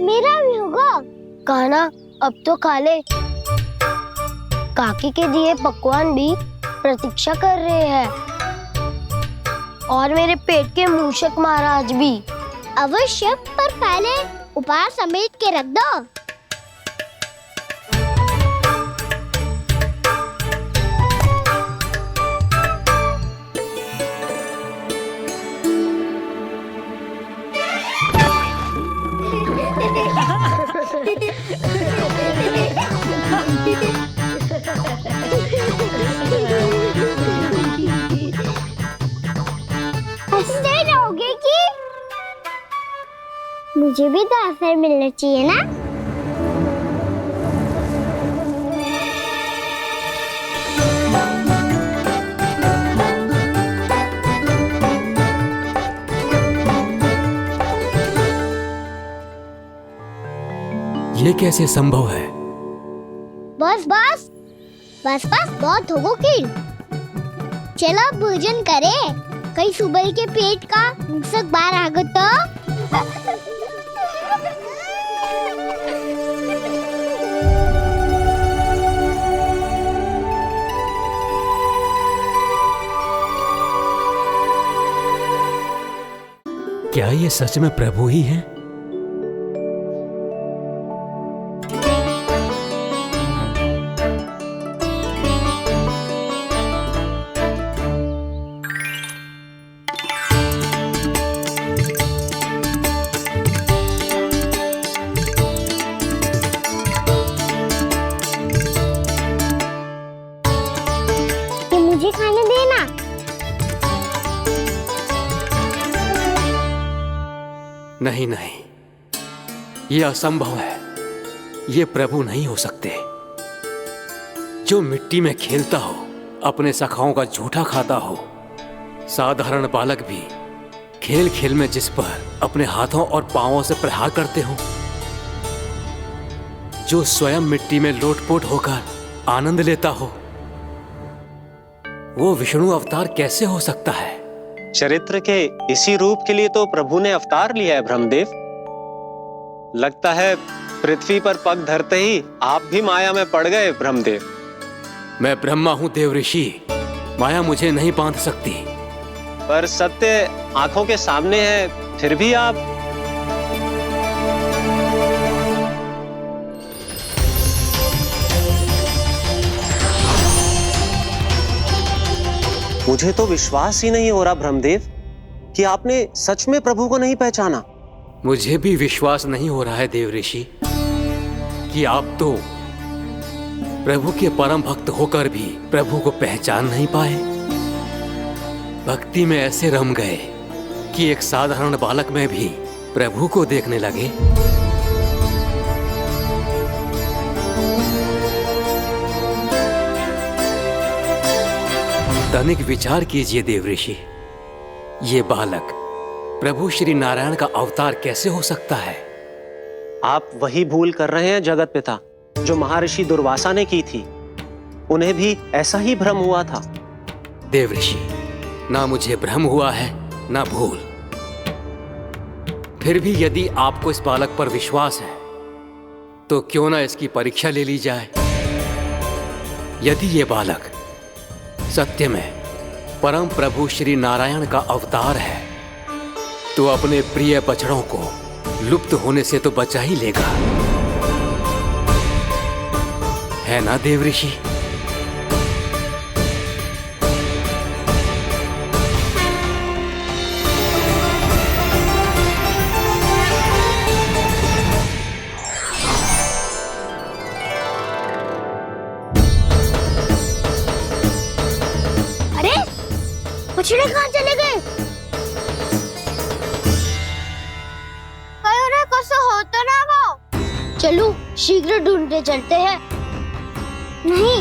D: मेरा भी होगा। कान्हा अब तो खा ले। काकी के दिए पकवान भी प्रतीक्षा कर रहे हैं और मेरे पेट के मूषक महाराज भी। अवश्य, पर पहले उपहार समेट के रख दो। हंसते रहोगे कि? मुझे भी तो अवसर मिलना चाहिए ना।
N: ये कैसे संभव है?
D: बस बस बस बस बहुत हो गई। चलो अब भोजन करे, कहीं सुबह के पेट का मुसक बाहर आ गया तो।
N: क्या ये सच में प्रभु ही हैं?
D: ये मुझे खाने देना।
N: नहीं नहीं, ये असंभव है। ये प्रभु नहीं हो सकते। जो मिट्टी में खेलता हो, अपने सखाओं का झूठा खाता हो, साधारण बालक भी खेल खेल में जिस पर अपने हाथों और पांवों से प्रहार करते हो, जो स्वयं मिट्टी में लोटपोट होकर आनंद लेता हो, वो विष्णु अवतार कैसे हो सकता है?
O: चरित्र के इसी रूप के लिए तो प्रभु ने अवतार लिया है ब्रह्मदेव। लगता है पृथ्वी पर पग धरते ही आप भी माया में पड़ गए ब्रह्मदेव।
N: मैं ब्रह्मा हूं देव ऋषि, माया मुझे नहीं बांध सकती।
O: पर सत्य आंखों के सामने है, फिर भी आप। मुझे तो विश्वास ही नहीं हो रहा ब्रह्मदेव कि आपने सच में प्रभु को नहीं पहचाना।
N: मुझे भी विश्वास नहीं हो रहा है देव ऋषि कि आप तो प्रभु के परम भक्त होकर भी प्रभु को पहचान नहीं पाए। भक्ति में ऐसे रम गए कि एक साधारण बालक में भी प्रभु को देखने लगे। तनिक विचार कीजिए देव ऋषि, ये बालक प्रभु श्री नारायण का अवतार कैसे हो सकता है?
O: आप वही भूल कर रहे हैं जगत पिता, जो महर्षि दुर्वासा ने की थी। उन्हें भी ऐसा ही भ्रम हुआ था।
N: देव ऋषि, ना मुझे भ्रम हुआ है ना भूल। फिर भी यदि आपको इस बालक पर विश्वास है तो क्यों ना इसकी परीक्षा ले ली जाए। यदि ये बालक सत्य में परम प्रभु श्री नारायण का अवतार है तो अपने प्रिय बछड़ों को लुप्त होने से तो बचा ही लेगा, है ना देव ऋषि?
D: बछड़े कहाँ चले गए? हो तो ना वो। चलो शीघ्र ढूंढते चलते हैं। नहीं,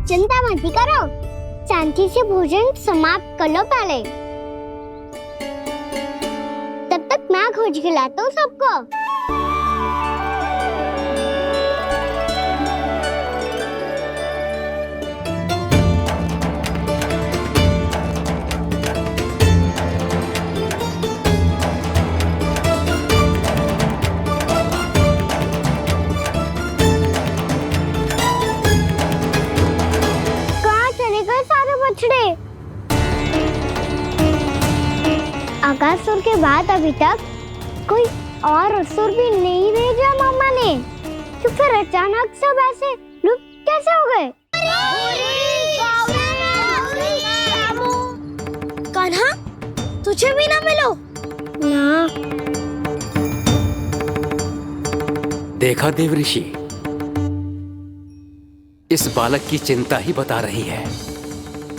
D: चिंता मत करो, शांति से भोजन समाप्त कर लो पहले। तब तक मैं खोज के लाता हूँ सबको। आकासुर के बाद अभी तक कोई और असुर भी नहीं भेजा मामा ने, तो फिर अचानक सब ऐसे लुप्त कैसे हो गए? कान्हा, तुझे भी ना मिलो ना।
N: देखा देव ऋषि, इस बालक की चिंता ही बता रही है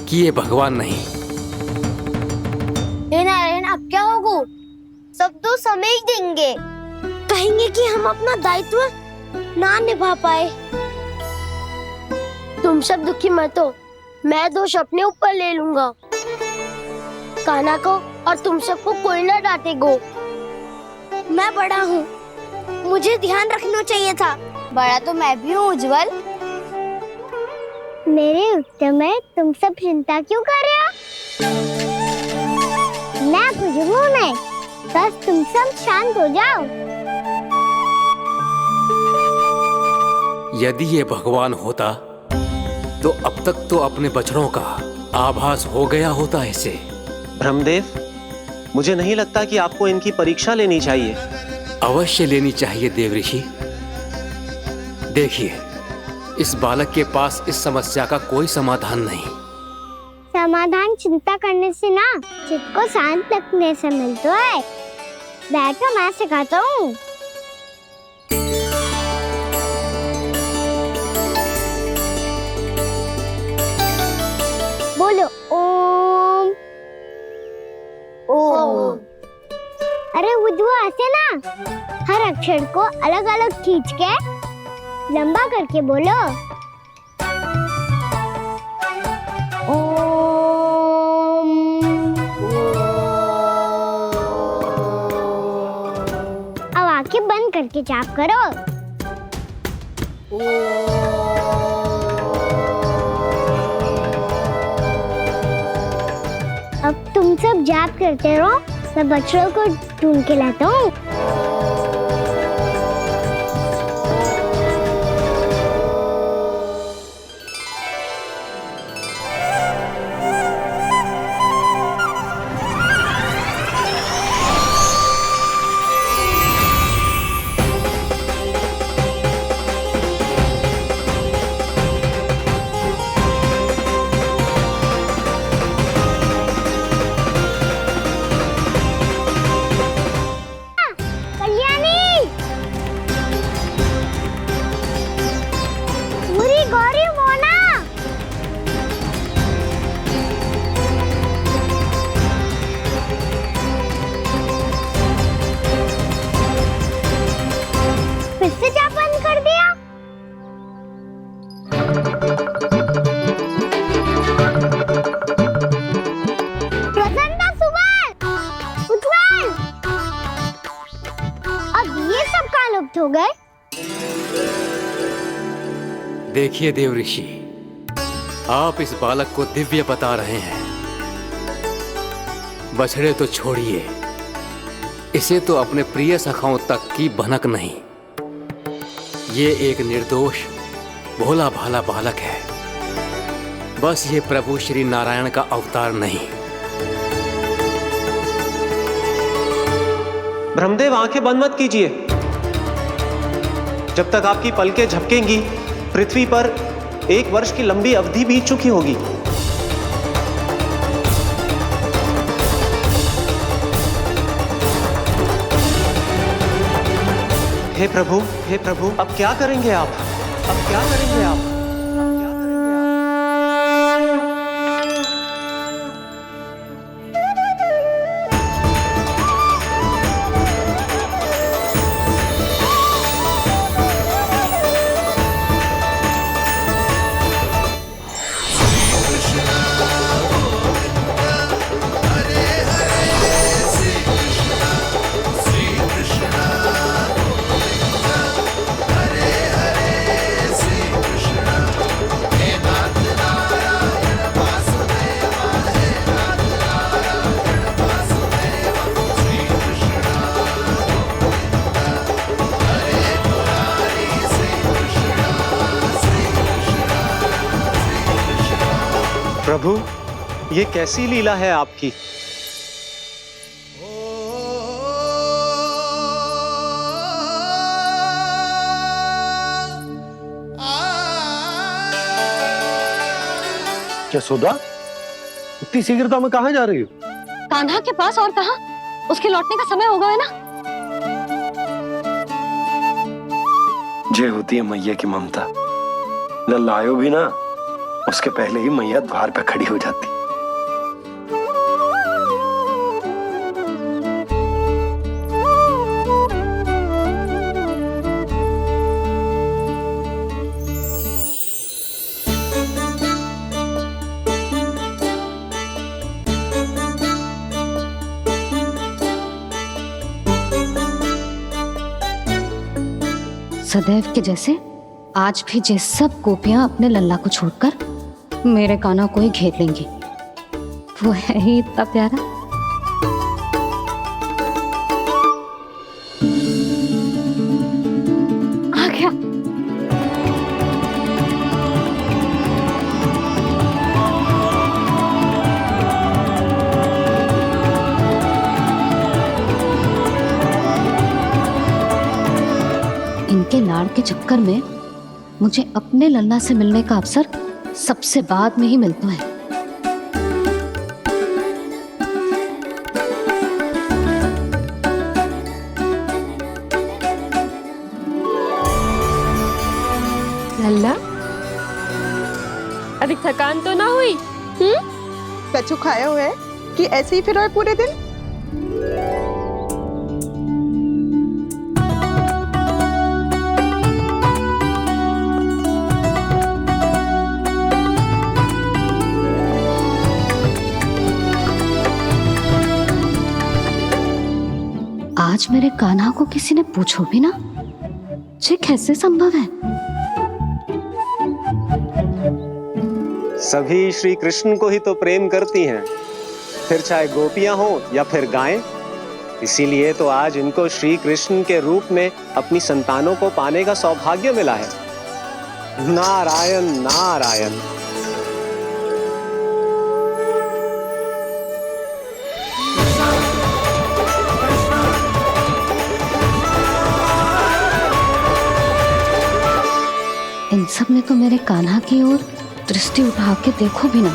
N: कि ये भगवान नहीं।
D: नारायण, अब क्या होगा? सब तो समझ देंगे, कहेंगे कि हम अपना दायित्व ना निभा पाए। तुम सब दुखी मत हो, मैं दोष अपने ऊपर ले लूंगा। कान्हा को और तुम सबको कोई ना डांटेगो। मैं बड़ा हूँ, मुझे ध्यान रखना चाहिए था। बड़ा तो मैं भी हूँ उज्जवल। मेरे उत्तर में तुम सब चिंता क्यों कर रहे हो? मैं कुछ हूँ नहीं, बस तुम सब शांत हो जाओ।
N: यदि ये भगवान होता तो अब तक तो अपने बछड़ों का आभास हो गया होता इसे।
O: ब्रह्मदेव, मुझे नहीं लगता कि आपको इनकी परीक्षा लेनी चाहिए।
N: अवश्य लेनी चाहिए देव ऋषि। देखिए, इस बालक के पास इस समस्या का कोई समाधान नहीं।
D: समाधान चिंता करने से ना, चित्त को शांत रखने से मिलता है। बैठो, मैं सिखाता हूँ। बोलो ओम। ओम। अरे उज्जवल, ऐसे ना हर अक्षर को अलग अलग खींच के लंबा करके बोलो। ओम। अब आंखें बंद करके जाप करो। अब तुम सब जाप करते रहो, मैं बच्चों को ढूंढ के लाता हूँ। हो गए।
N: देखिए देव ऋषि, आप इस बालक को दिव्य बता रहे हैं। बछड़े तो छोड़िए, इसे तो अपने प्रिय सखाओं तक की भनक नहीं। ये एक निर्दोष भोला भाला बालक है, बस ये प्रभु श्री नारायण का अवतार नहीं।
O: ब्रह्मदेव, आंखें बंद मत कीजिए। जब तक आपकी पलकें झपकेंगी, पृथ्वी पर 1 वर्ष की लंबी अवधि बीत चुकी होगी। हे प्रभु, अब क्या करेंगे आप? अब क्या करेंगे आप? प्रभु, ये कैसी लीला है आपकी?
G: यशोदा, इतनी शीघ्रता में कहाँ जा रही हो?
C: कान्हा के पास, और कहाँ? उसके लौटने का समय हो गया है ना।
G: जय होती है मैया की ममता। लल्ला आयो भी ना, उसके पहले ही मैया द्वार पे खड़ी हो जाती।
B: सदैव के जैसे आज भी ये सब गोपियां अपने लल्ला को छोड़कर मेरे कान्हा को ही घेर लेंगी। वो है ही इतना प्यारा। आ गया। इनके लाड़ के चक्कर में मुझे अपने लल्ला से मिलने का अवसर सबसे बाद में ही मिलता है।
P: लल्ला, अभी थकान तो ना हुई?
J: कछु खाया हुआ है कि ऐसे ही फिर आए पूरे दिन?
B: आज मेरे कान्हा को किसी ने पूछो भी ना, ये कैसे संभव है?
O: सभी श्री कृष्ण को ही तो प्रेम करती हैं, फिर चाहे गोपियां हो या फिर गायें। इसीलिए तो आज इनको श्री कृष्ण के रूप में अपनी संतानों को पाने का सौभाग्य मिला है। नारायण नारायण।
B: इन सब ने तो मेरे कान्हा की ओर दृष्टि उठा के देखो भी ना।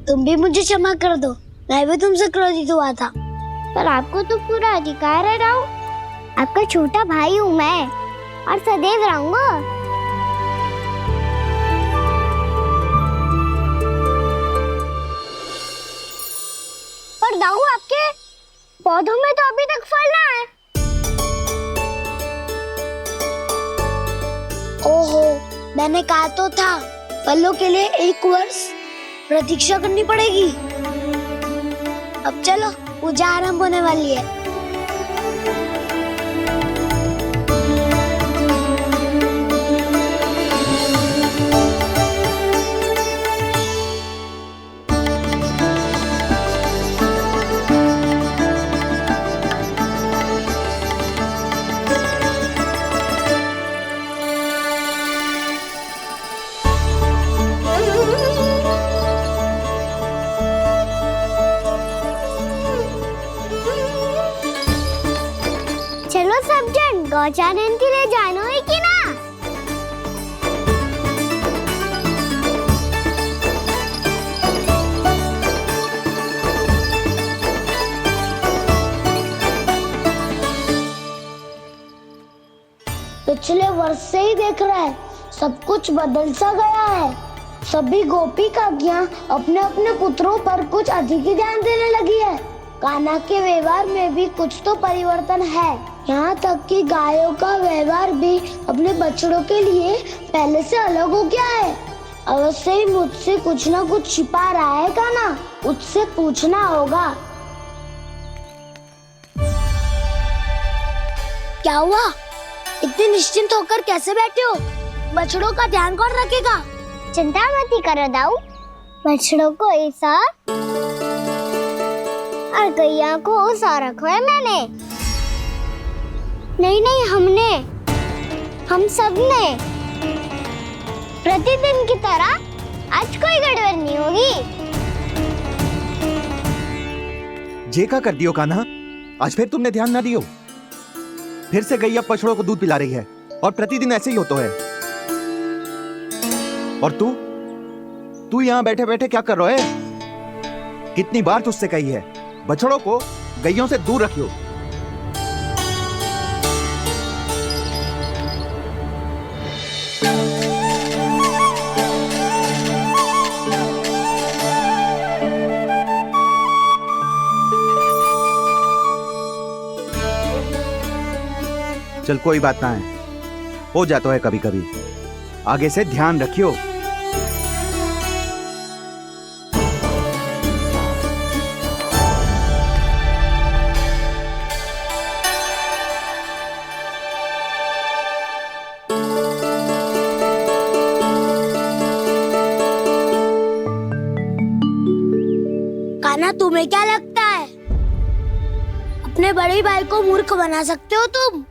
D: तुम भी मुझे क्षमा कर दो, मैं भी तुमसे क्रोधित हुआ था, पर आपको तो पूरा अधिकार है राव। आपका छोटा भाई हूँ मैं और सदैव रहूंगा। पर दाऊ, आपके पौधों में तो अभी तक फल ना है। ओहो, मैंने कहा तो था फलों के लिए 1 वर्ष प्रतीक्षा करनी पड़ेगी। अब चलो, पूजा आरंभ होने वाली है। चलो सब जन गौचारण के लिए जानो है कि ना? पिछले वर्ष से ही देख रहा है, सब कुछ बदल सा गया है। सभी गोपी काकियां अपने अपने पुत्रों पर कुछ अधिक ही ध्यान देने लगी है। कान्हा के व्यवहार में भी कुछ तो परिवर्तन है। यहाँ तक कि गायों का व्यवहार भी अपने बछड़ों के लिए पहले से अलग हो गया है। अवश्य ही मुझसे कुछ ना कुछ छिपा रहा है कान्हा, उससे पूछना होगा। क्या हुआ? इतने निश्चिंत होकर कैसे बैठे हो? बछड़ों का ध्यान कौन रखेगा? चिंता मत करो दाऊ, बछड़ों को ऐसा और गैया को उसा रखो है मैंने। नहीं, हम सब ने प्रतिदिन की तरह आज कोई गड़बड़ नहीं होगी।
H: जे का कर दियो कान्हा, आज फिर तुमने ध्यान ना दियो। फिर से गैया बछड़ों को दूध पिला रही है और प्रतिदिन ऐसे ही होता है। और तू यहाँ बैठे बैठे क्या कर रहा है? कितनी बार तुझसे कही है, बछड़ों को गैयों से दूर रखियो।
Q: चल कोई बात ना है, हो जाता है कभी कभी। आगे से ध्यान रखियो।
D: कान्हा, तुम्हें क्या लगता है अपने बड़े भाई को मूर्ख बना सकते हो तुम?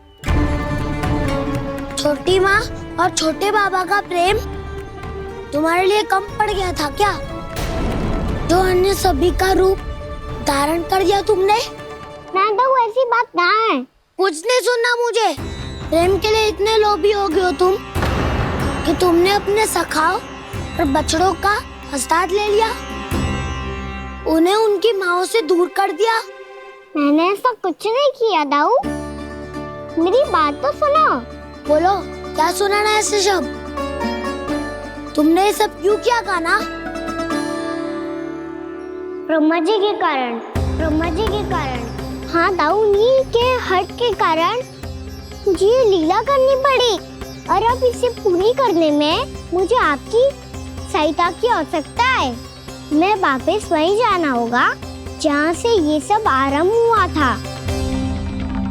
D: छोटी माँ और छोटे बाबा का प्रेम तुम्हारे लिए कम पड़ गया था क्या, जो अन्य सभी का रूप धारण कर दिया तुमने? ना तो ऐसी बात ना है। कुछ नहीं सुनना मुझे। प्रेम के लिए इतने लोभी हो गए हो तुम कि तुमने अपने सखाओं और बछड़ों का हस्ताक्षर ले लिया, उन्हें उनकी माँओं से दूर कर दिया। मैंने ऐसा कुछ नहीं किया दाऊ, मेरी बात तो सुनो। बोलो, क्या सुनाना है ऐसे शब्द? तुमने ये सब क्यों किया कान्हा? ब्रह्मा जी के कारण। ब्रह्मा जी के कारण? हाँ दाऊ, उन्हीं के हट के कारण मुझे ये लीला करनी पड़ी, और अब इसे पूरी करने में मुझे आपकी सहायता की आवश्यकता है। मैं वापस वहीं जाना होगा जहाँ से ये सब आरंभ हुआ था,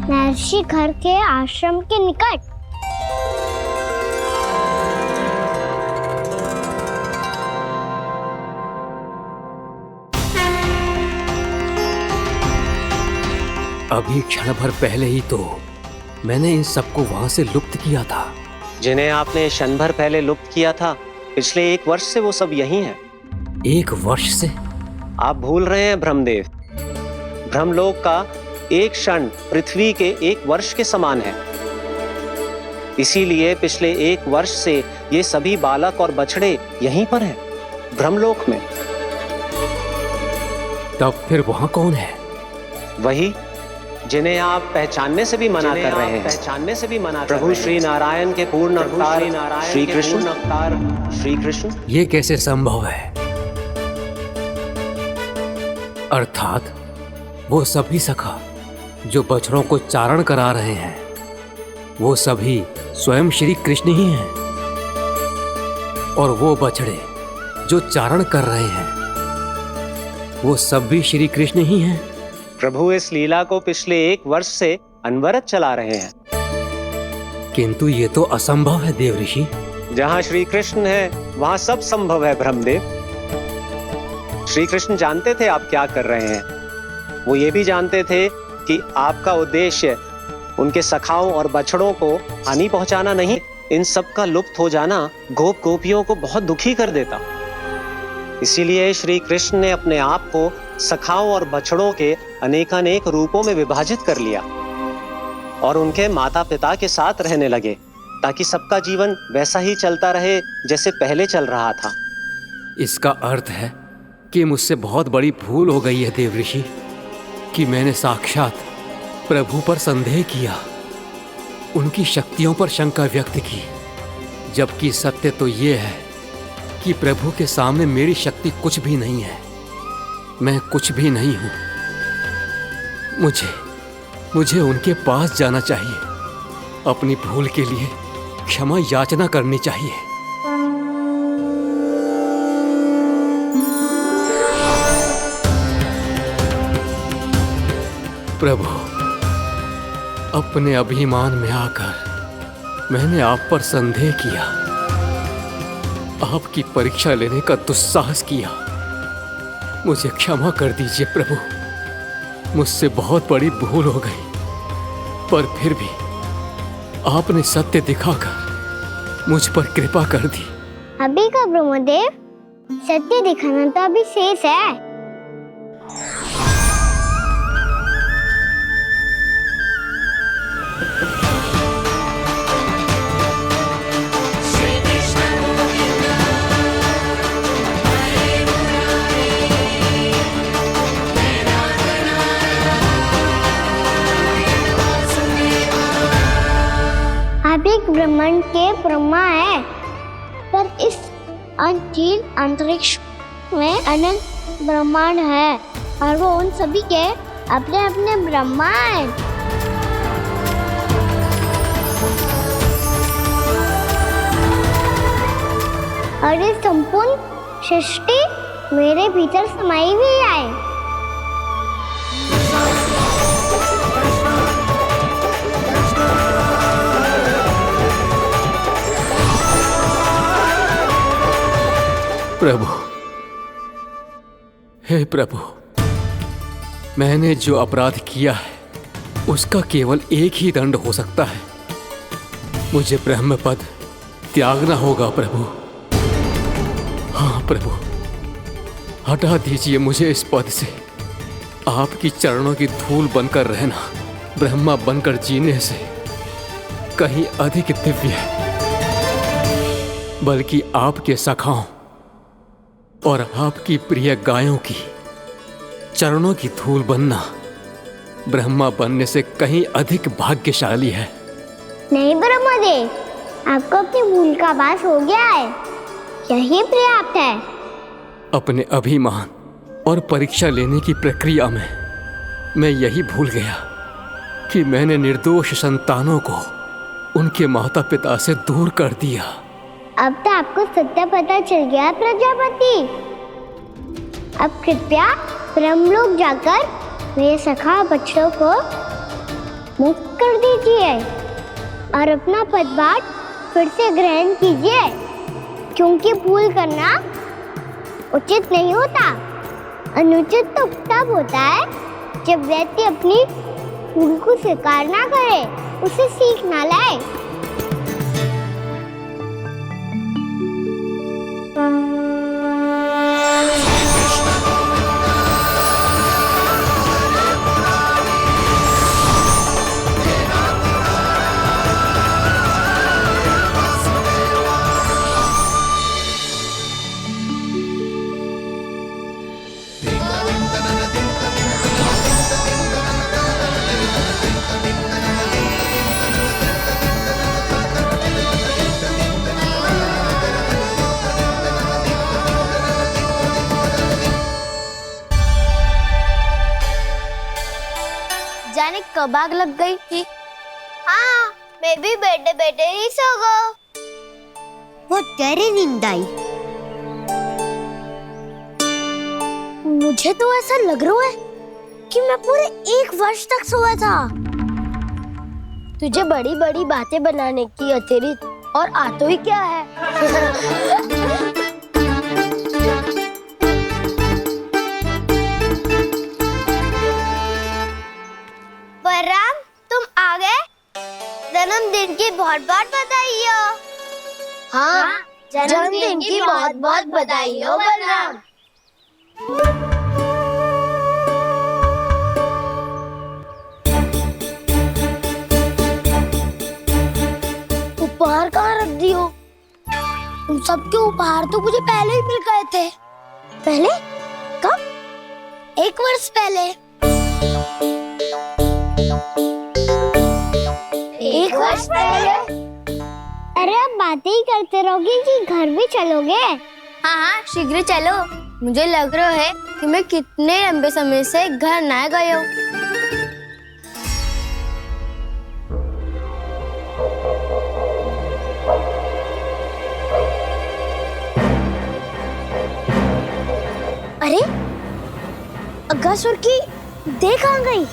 D: महर्षि घर के आश्रम के निकट।
N: अभी क्षण भर पहले ही तो मैंने इन सबको वहां से लुप्त किया था।
O: जिन्हें आपने क्षण भर पहले लुप्त किया था, पिछले 1 वर्ष से वो सब यहीं हैं।
N: 1 वर्ष से?
O: आप भूल रहे हैं ब्रह्मदेव। ब्रह्मलोक का एक क्षण पृथ्वी के 1 वर्ष के समान है। इसीलिए पिछले 1 वर्ष से ये सभी बालक और बछड़े यहीं पर हैं, ब्रह्मलोक में।
N: तब फिर वहां कौन है?
O: वही जिन्हें आप पहचानने से भी मना कर रहे हैं। पहचानने से भी मना प्रभु श्री नारायण के पूर्ण अवतार श्री कृष्ण। श्री कृष्ण।
N: ये कैसे संभव है? अर्थात वो सभी सखा जो बछड़ों को चारण करा रहे हैं, वो सभी स्वयं श्री कृष्ण ही हैं, और वो बछड़े जो चारण कर रहे हैं, वो सब भी श्री कृष्ण ही हैं।
O: प्रभु इस लीला को पिछले 1 वर्ष से अनवरत चला रहे हैं।
N: किंतु ये तो असंभव है देव ऋषि।
O: जहाँ श्री कृष्ण है वहाँ सब संभव है ब्रह्मदेव। श्री कृष्ण जानते थे आप क्या कर रहे हैं। वो ये भी जानते थे कि आपका उद्देश्य उनके सखाओं और बछड़ों को हानि पहुंचाना नहीं। इन सब का लुप्त हो जाना गोप गोपियों को बहुत दुखी कर देता। इसीलिए श्री कृष्ण ने अपने आप को सखाओं और बछड़ों के अनेकानेक रूपों में विभाजित कर लिया और उनके माता पिता के साथ रहने लगे, ताकि सबका जीवन वैसा ही चलता रहे जैसे पहले चल रहा था।
N: इसका अर्थ है कि मुझसे बहुत बड़ी भूल हो गई है देव ऋषि, कि मैंने साक्षात प्रभु पर संदेह किया, उनकी शक्तियों पर शंका व्यक्त की, जबकि सत्य तो ये है कि प्रभु के सामने मेरी शक्ति कुछ भी नहीं है। मैं कुछ भी नहीं हूं। मुझे उनके पास जाना चाहिए, अपनी भूल के लिए क्षमा याचना करनी चाहिए। प्रभु, अपने अभिमान में आकर मैंने आप पर संदेह किया, आपकी परीक्षा लेने का दुस्साहस किया। मुझे क्षमा कर दीजिए प्रभु, मुझसे बहुत बड़ी भूल हो गई, पर फिर भी आपने सत्य दिखाकर मुझ पर कृपा कर दी।
D: अभी का ब्रह्मदेव, सत्य दिखाना तो अभी शेष है। ब्रह्मांड के ब्रह्मा है, पर इस अनंत अंतरिक्ष में अनंत ब्रह्मांड है, और वो उन सभी के अपने अपने ब्रह्मा हैं। और ये संपूर्ण सृष्टि मेरे भीतर समाई हुई है।
N: प्रभु, हे प्रभु, मैंने जो अपराध किया है उसका केवल एक ही दंड हो सकता है। मुझे ब्रह्म पद त्यागना होगा प्रभु। हाँ प्रभु, हटा दीजिए मुझे इस पद से। आपकी चरणों की धूल बनकर रहना ब्रह्मा बनकर जीने से कहीं अधिक दिव्य है। बल्कि आपके सखाओं और आपकी प्रिय गायों की चरणों की धूल बनना ब्रह्मा बनने से कहीं अधिक भाग्यशाली है।
D: नहीं ब्रह्मदेव, आपको अपनी भूल का आभास हो गया है, यही पर्याप्त है।
N: अपने अभिमान और परीक्षा लेने की प्रक्रिया में मैं यही भूल गया कि मैंने निर्दोष संतानों को उनके माता पिता से दूर कर दिया।
D: अब तो आपको सत्य पता चल गया प्रजापति। अब कृपया ब्रह्मलोक जाकर मेरे सखा बच्चों को मुक्त कर दीजिए और अपना पदभार फिर से ग्रहण कीजिए, क्योंकि भूल करना उचित नहीं होता। अनुचित तो तब होता है जब व्यक्ति अपनी भूल को स्वीकार ना करे, उसे सीख ना लाए।
R: जाने कब आग लग गई थी। हाँ, मैं भी बैठे बैठे ही सो गया।
D: बहुत गहरी नींद आई। मुझे तो ऐसा लग रहा है कि मैं पूरे 1 वर्ष तक सोया था।
R: तुझे बड़ी बड़ी बातें बनाने की अतिरिक्त और आता ही क्या है।
D: बलराम, तुम आ गए? जन्मदिन की बहुत बहुत बधाई हो।
R: हाँ, जन्मदिन की बहुत बहुत बधाई हो बलराम।
D: उपहार कहाँ रख दी हो? तुम सबके उपहार तो मुझे पहले ही मिल गए थे। पहले? कब? 1 वर्ष पहले।
R: 1 वर्ष पहले?
D: अरे अब बातें ही करते रहोगे कि घर भी चलोगे?
R: हाँ हाँ, शीघ्र चलो। मुझे लग रहा है कि मैं कितने लंबे समय से घर ना गया हूँ।
D: अरे अगासुर की देह कहाँ गई?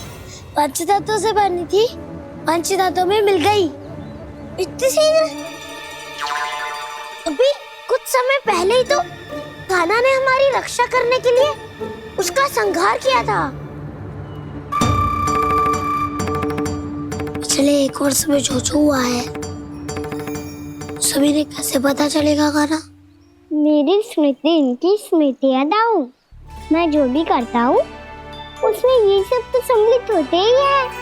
D: पंचतत्वों से बनी थी, पंचतत्वों में मिल गई। इतनी सी अभी कुछ समय पहले ही तो कान्हा ने हमारी रक्षा करने के लिए उसका संहार किया था। पिछले 1 वर्ष में जो जो हुआ है सभी ने कैसे पता चलेगा कान्हा? मेरी स्मृति इनकी स्मृति अदाऊं। मैं जो भी करता हूँ उसमें ये सब तो सम्मिलित होते ही है।